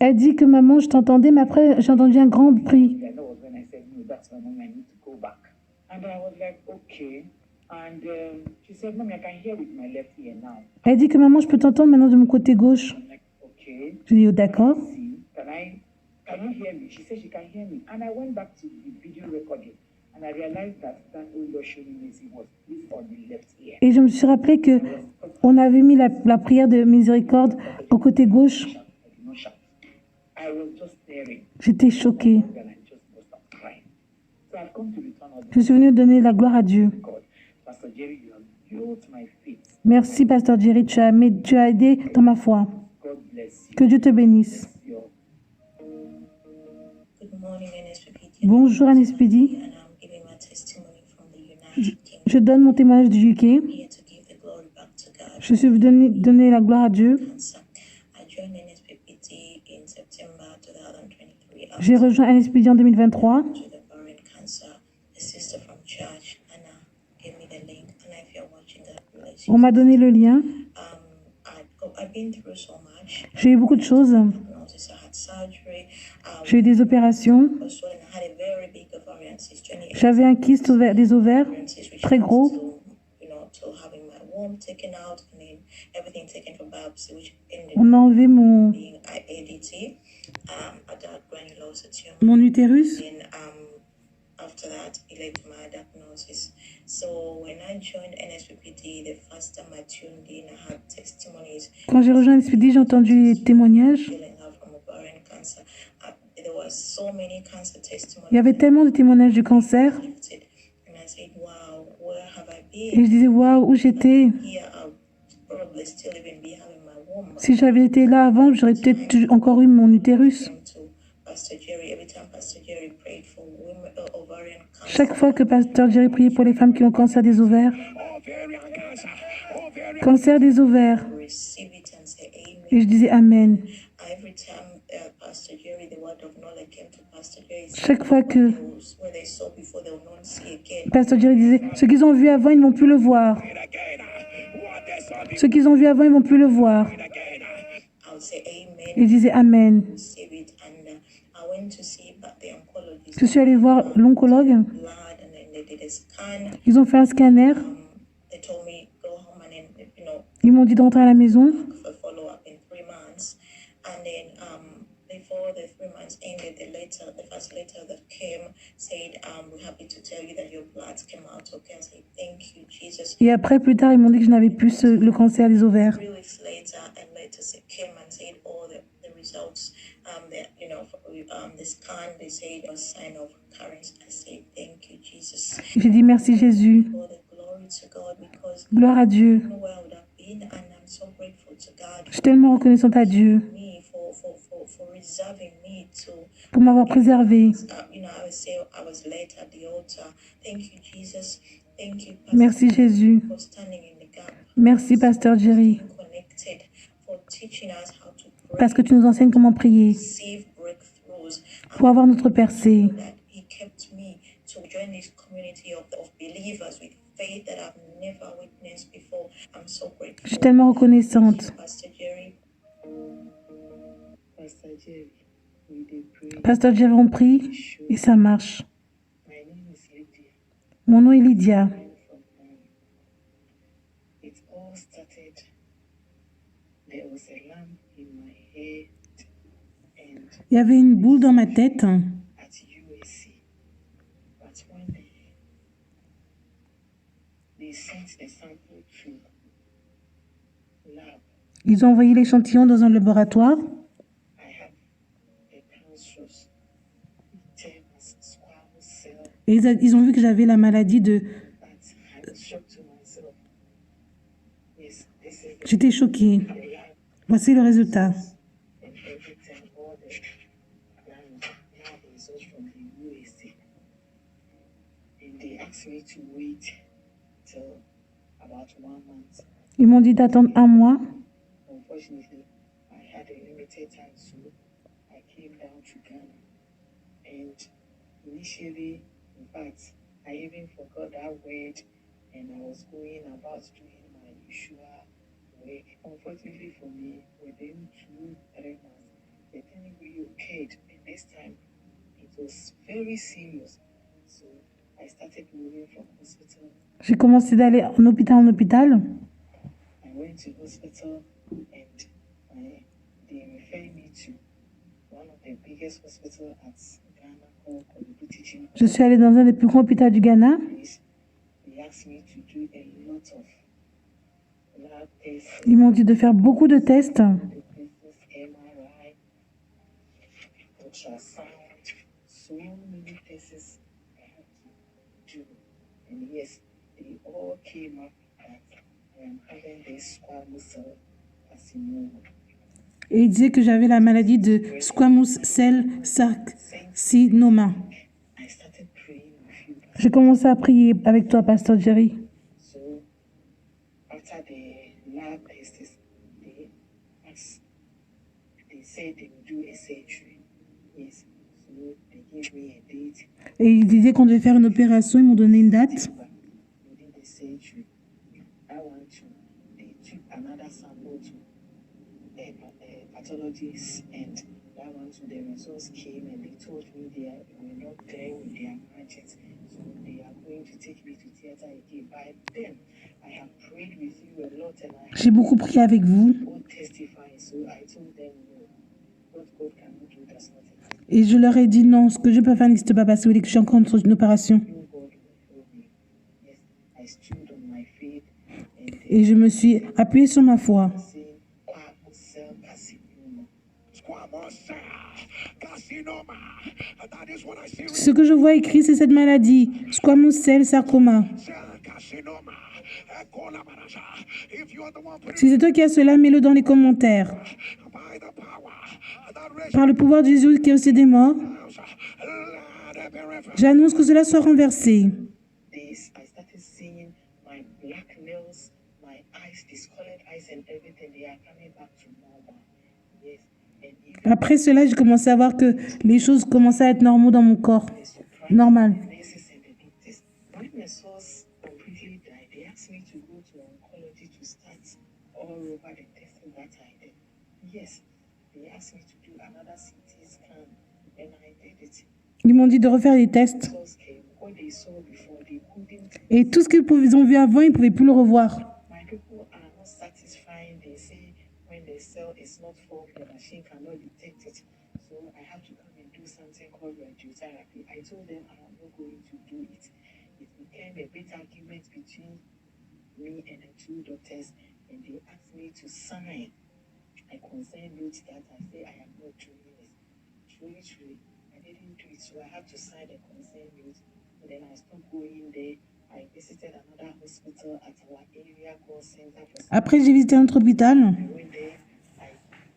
Elle dit que maman, je t'entendais, mais après j'ai entendu un grand bruit. Elle dit que maman, je peux t'entendre maintenant de mon côté gauche. Je dis, oh, d'accord. Et je me suis rappelé que on avait mis la prière de miséricorde au côté gauche. J'étais choquée. Je suis venue donner la gloire à Dieu. Merci, Pasteur Jerry, tu as aidé dans ma foi. Que Dieu te bénisse. Bonjour, NSPD. Je donne mon témoignage du UK. Je suis venue donner la gloire à Dieu. J'ai rejoint NSPD en 2023. On m'a donné le lien. J'ai eu beaucoup de choses. J'ai eu des opérations. J'avais un kyste des ovaires très gros. On a enlevé mon utérus. Quand j'ai rejoint NSPD, j'ai entendu les témoignages. Il y avait tellement de témoignages du cancer. Et je disais, waouh, où j'étais. Si j'avais été là avant, j'aurais peut-être encore eu mon utérus. Chaque fois que Pasteur Jerry priait pour les femmes qui ont cancer des ovaires, cancer des ovaires, et je disais Amen. Chaque fois que Pasteur Jerry disait, ce qu'ils ont vu avant, ils ne vont plus le voir. Ce qu'ils ont vu avant, ils ne vont plus le voir. Il disait Amen. Je suis allée voir l'oncologue. Ils ont fait un scanner. Ils m'ont dit d'entrer à la maison. Et après, plus tard, ils m'ont dit que je n'avais plus le cancer des ovaires. J'ai dit merci Jésus. Gloire à Dieu. Je suis tellement reconnaissante à Dieu pour m'avoir préservée. Merci Jésus. Merci Pasteur Jerry. Parce que tu nous enseignes comment prier pour avoir notre percée. Je suis tellement reconnaissante. Pasteur Jerry, on prie et ça marche. Mon nom est Lydia. Il y avait une boule dans ma tête. Ils ont envoyé l'échantillon dans un laboratoire. Et ils ont vu que j'avais la maladie de... J'étais choquée. Voici le résultat. Ils m'ont dit d'attendre un mois. Unfortunately for me, within 2-3 months, the thing reoccurred, and this time it was very serious. So I started moving from hospital. J'ai commencé d'aller en hôpital. I went to hospital, and they referred me to one of the biggest hospitals at Ghana called Kolibri Teaching. Je suis allée dans un des plus grands hôpitaux du Ghana. They asked me to do a lot of lab tests. Ils m'ont dit de faire beaucoup de tests. MRI, ultrasound, so many tests I had to do. And yes, they all came up that I am having this squamous cell carcinoma. Et ils disaient que j'avais la maladie de squamous cell carcinoma. I started praying with you. J'ai commencé à prier avec toi, Pasteur Jerry. So after the lab tests, they said they would do a surgery. Yes. So they gave me a date. Et ils disaient qu'on devait faire une opération. Ils m'ont donné une date. We did the surgery. They took another sample to a pathologist, and that one too, the results came, and they told me they were not there with their margins, so they are going to take me to theater again. By then, I have prayed with you a lot, and I J'ai beaucoup prié avec vous. have testified. So I told them, no, what God cannot do does not exist. Et je leur ai dit non, ce que je peux faire n'existe pas parce que je suis encore sur une opération. You, God, will help me. Yes, I stood on my faith, and Et je me suis appuyée sur ma foi. saying, cell carcinoma. Squamous cell carcinoma. That is what I see. Ce que je vois écrit, c'est cette maladie, squamous cell sarcoma. Cell carcinoma. Ekolabarasha. If you are the one putting Si c'est toi qui as cela, mets-le dans les commentaires. by the power that raised Par le pouvoir de Jésus qui est aussi des morts, us, let it be reversed. j'annonce que cela soit renversé. This, I started seeing my black nails, my eyes, discolored eyes, and everything. They are coming back to normal. Yes, and even Après cela, j'ai commencé à voir que les choses commençaient à être normaux dans mon corps. the surprise, Normal. the nurses and the doctors. When my source completely died, they asked me to go to oncology to start all over the testing that I did. Yes, they asked me to do another CT scan, and I did it. Ils m'ont dit de refaire des tests. Results came. What they saw before, they couldn't. Et tout ce qu'ils ont vu avant, ils ne pouvaient plus le revoir. My people are not satisfying. They say when the cell is not formed, the machine cannot detect it. So I have to come and do something called radiotherapy. I told them I am not going to do it. It became a big argument between me and the two doctors, and they asked me to sign a consent note that I say I am not doing it. Truly, I didn't do it, so I have to sign a consent note. And then I stopped going there. I visited another hospital at our area called Center for. Après, j'ai visité un autre hôpital. I went there. I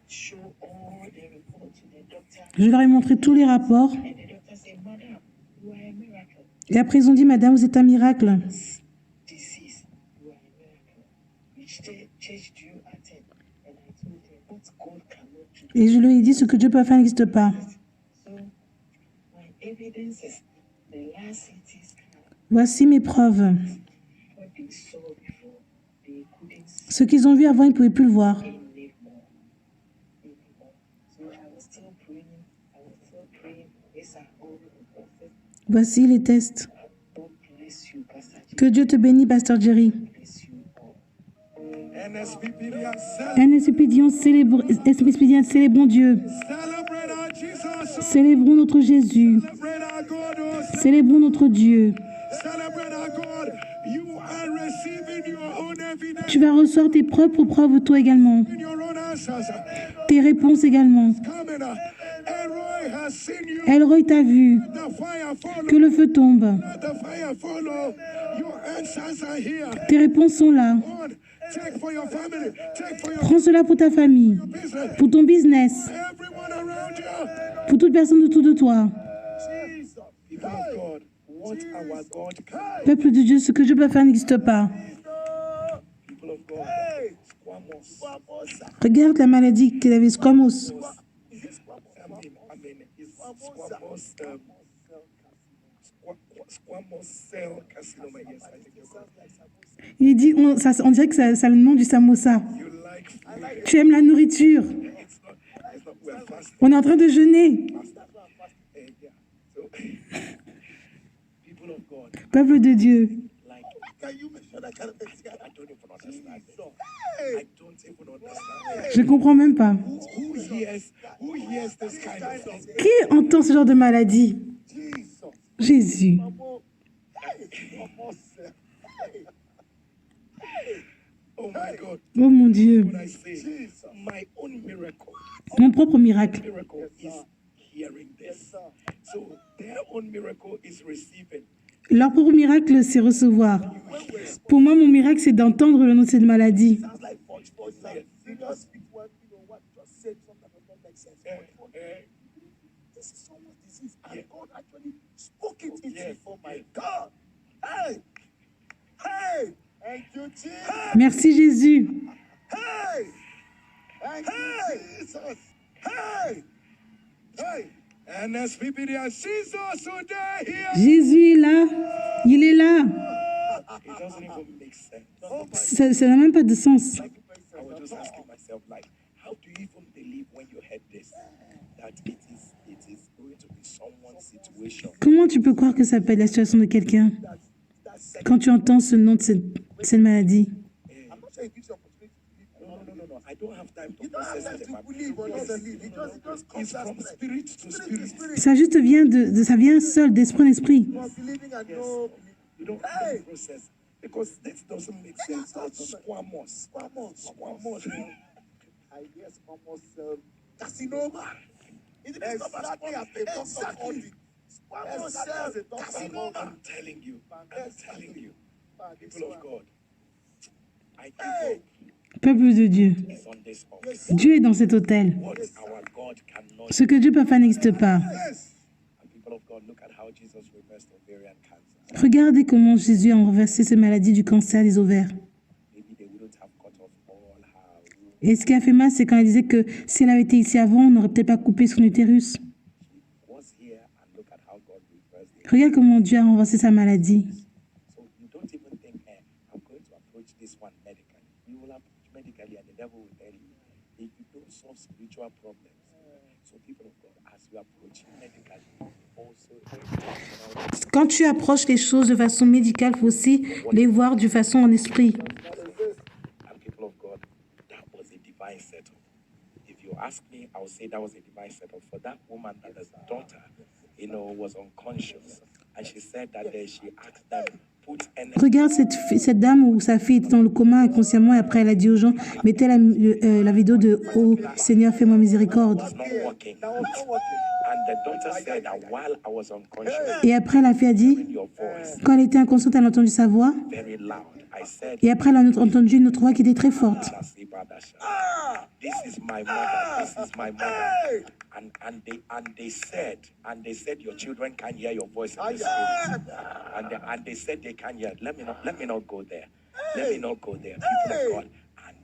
showed all the reports to the doctor, Je leur ai montré tous les rapports. and the doctor said, "Madam, you are a miracle. Et après, ils ont dit, Madame, vous êtes un miracle. This disease, you are a miracle. Which church do you attend?" And I told them, "What God cannot do." Et je lui ai dit, ce que Dieu peut faire n'existe pas. So my evidence is the last CT scan. Voici mes preuves. What they saw before, they couldn't see Ce qu'ils ont vu avant, ils ne pouvaient plus le voir. anymore. So I was still praying. These are all the process. Voici les tests. God bless you, Pastor Jim. Que Dieu te bénisse, Pasteur Jerry. Bless you all. NSPPDN, Célébrons Dieu. celebrate our Jesus. Célébrons notre Jésus. Celebrate our God. Célébrons notre Dieu. Celebrate our God. You are receiving your own evidence, Tu vas recevoir tes propres preuves, toi également. your own answers. Tes réponses également. Coming up. Elroy has seen you. Elroy t'a vu. The fire follow. Que le feu tombe. Let the fire follow. Your answers are here. Tes réponses sont là. God, take for your family. Take for your Prends cela pour ta famille, business. pour ton business, Everyone around you. pour toute personne autour de toi. Jesus. People of God, what our God can do. Peuple de Dieu, ce que je peux faire n'existe pas. People of God, squamous. Regarde la maladie qu'il avait, squamous. Squamous cell carcinoma. Yes, I think you're correct. Il dit, on dirait que c'est le nom du samosa. You Tu aimes la nourriture. We're fasting. On est en train de jeûner. Yeah. So, people of God, Peuple de Dieu, like, can you make sure that kind of thing? I don't even understand. I don't even understand. je ne comprends même pas. Who hears this kind of thing? Qui entend ce genre de maladie? Jésus. Oh my God. Oh mon Dieu. When I say my own miracle Mon propre miracle. is hearing this. So their own miracle is receiving. Leur propre miracle, c'est recevoir. Pour moi, mon miracle, c'est d'entendre le nom de cette maladie. Sounds like forge science. You just speak what just said something that doesn't make sense. This is someone's disease, and God actually spoke it into it. Oh my God! Hey, hey, thank you, Jesus. Merci Jésus. Hey, thank you, Jesus. Hey, hey. And as people there, Jesus today here. Jésus est là. Il est là. It doesn't even make sense. Ça n'a même pas de sens. I was just asking myself, like, how do you even believe when you heard this that it is going to be someone's situation? Comment tu peux croire que ça peut être la situation de quelqu'un quand tu entends ce nom de cette maladie? I'm not saying it gives you opportunity to believe. No. I don't have time to process it. It's from spirit to spirit. Ça juste vient ça vient seul d'esprit en esprit. You don't have to process because this doesn't make sense. That's squamous. I guess almost carcinoma. Exactly as they talk about it. Carcinoma. I'm telling you. People of God. I give hope Peuple de Dieu, is on this earth. Dieu est dans cet hôtel. What our God cannot. Ce que Dieu peut faire n'existe pas. And people of God, look at how Jesus reversed ovarian cancer. Regardez comment Jésus a renversé cette maladie du cancer des ovaires. Maybe they wouldn't have cut off all her womb. Et ce qui a fait mal, c'est quand il disait que si elle avait été ici avant, on n'aurait peut-être pas coupé son utérus. Was here and look at how God reversed it. Regarde comment Dieu a renversé sa maladie. So you don't even think, I'm going to approach this one medically. You will approach medically and the devil will tell you if you don't solve spiritual problems. So people of God, as you approach medically, also Quand tu approches les choses de façon médicale, il faut aussi les voir de façon en esprit. and people of God, that was a divine setup. If you ask me, I would say that was a divine setup for that woman that his daughter, was unconscious. And she said that she asked them, put an Regarde cette dame où sa fille était dans le coma inconsciemment et après elle a dit aux gens, mettez la vidéo de « Oh Seigneur, fais-moi miséricorde was not working. And the daughter said that while I was unconscious, ». Et après la fille a dit, your voice quand elle était inconsciente, elle a entendu sa voix. very loud. I said, Et après elle a entendu une autre voix qui était très forte. this is my mother. This is my mother. And they said your children can hear your voice in the spirit. And they said they can hear. Let me not go there. Let me not go there. People of God. And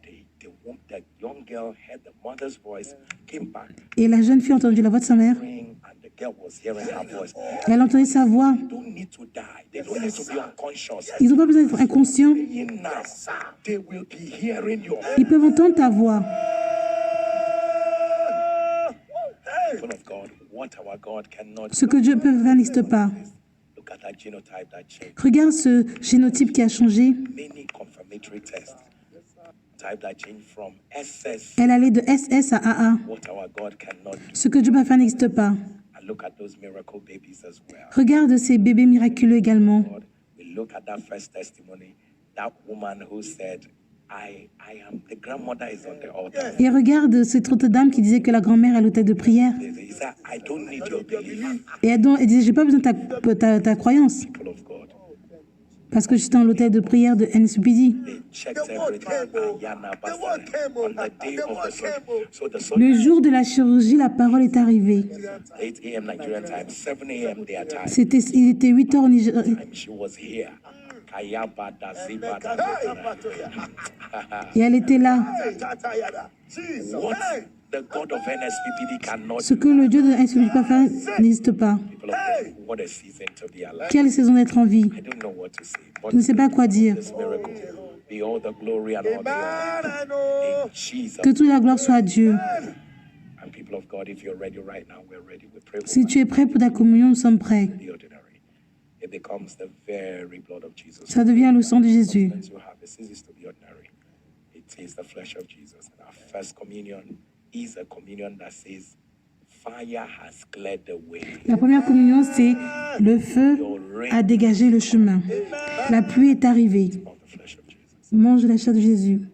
the young girl heard the mother's voice, came back, Et la jeune fille a entendu la voix de sa mère. praying, and the girl was hearing her voice. Et elle a entendu sa voix. They don't need to die. They don't need to be unconscious. Ils n'ont pas besoin d'être inconscients. Praying now, they will be hearing your Ils peuvent entendre ta voix. people of God. What our God cannot Ce que Dieu peut faire n'existe pas. look at that genotype that changed. Regarde ce génotype qui a changé. Many confirmatory tests. Type that changed from SS. Elle allait de SS à AA. What our God cannot do. Ce que Dieu peut faire n'existe pas. And look at those miracle babies as well. Regarde ces bébés miraculeux également. God, we look at that first testimony. That woman who said, I am the grandmother is on the altar. Et regarde cette autre dame qui disait que la grand-mère est à l'hôtel de prière. He said, I don't need your belief, Et elle disait, j'ai pas besoin de ta croyance. people of God. Parce que j'étais dans l'hôtel de prière de NSPD. They checked everything. Ayana Basana, on the day of the surgery. So the Le surgery, jour de la chirurgie, la parole est arrivée. 8 a.m. Nigerian time, 7 a.m. their time. Il était 8 heures au Niger. She was here. Kayabada Zibada. Et elle était là. What the God of NSPPD cannot Ce do. que le Dieu de NSPD peut faire n'existe pas. People of God, what a season to be alive. Quelle saison d'être en vie. I don't know what to say, but Je ne sais pas quoi dire. this miracle Be all the glory and all the honor. In Jesus. Que toute la gloire soit à Dieu. And people of God, if you're ready right now, we're ready. We pray Si tu es prêt pour ta communion, nous sommes prêts. the ordinary. It becomes the very blood of Jesus. Ça devient le sang de Jésus. As you have, it ceases to be ordinary. It is the flesh of Jesus. And our first communion is a communion that says, fire has cleared the way. La première communion, c'est le feu a dégagé le chemin. La pluie est arrivée. Of the flesh of Jesus. Mange la chair de Jésus. And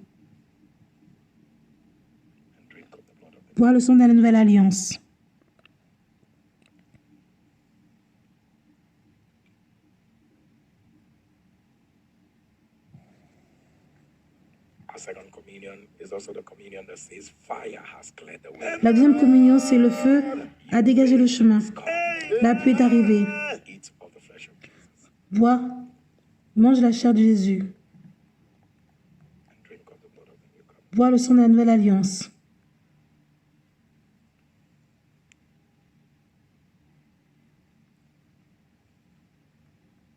drink of the blood of the Bois le sang de la nouvelle alliance. Our second communion is also the communion that says, fire has cleared the way. La deuxième communion, c'est le feu a dégagé le chemin. La pluie est arrivée. Eat of the flesh of Jesus. Bois, mange la chair de Jésus. And drink of the blood of the new covenant. Bois le sang de la nouvelle alliance.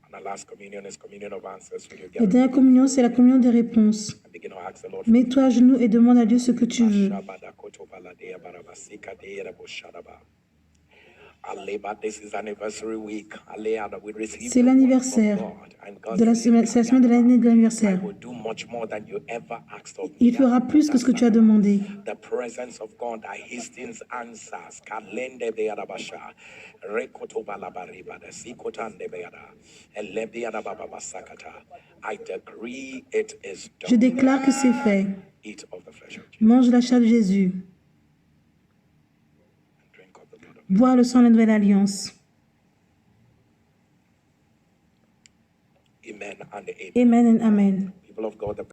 And our last communion is communion of answers. Will you La get dernière communion, c'est la communion des réponses. and begin to ask the Lord Mets-toi à genoux et demande à Dieu ce que tu veux. This is anniversary week. We receive C'est the word l'anniversaire from God, and God de la says, semaine, c'est la semaine de l'année de I l'anniversaire. will do much more than you ever asked of me. Il fera plus que ce que tu as demandé. The presence of God that hastens answers. Kalende beadabasha. Rekotobalabariba. Sikotande beada. Elebiadababasakata. I decree it is Je done. déclare que c'est fait. Eat of the flesh of Jesus Mange la chair de Jésus. and drink of the blood of Bois le sang de la nouvelle alliance. Amen and amen. Amen and Amen. People of God, the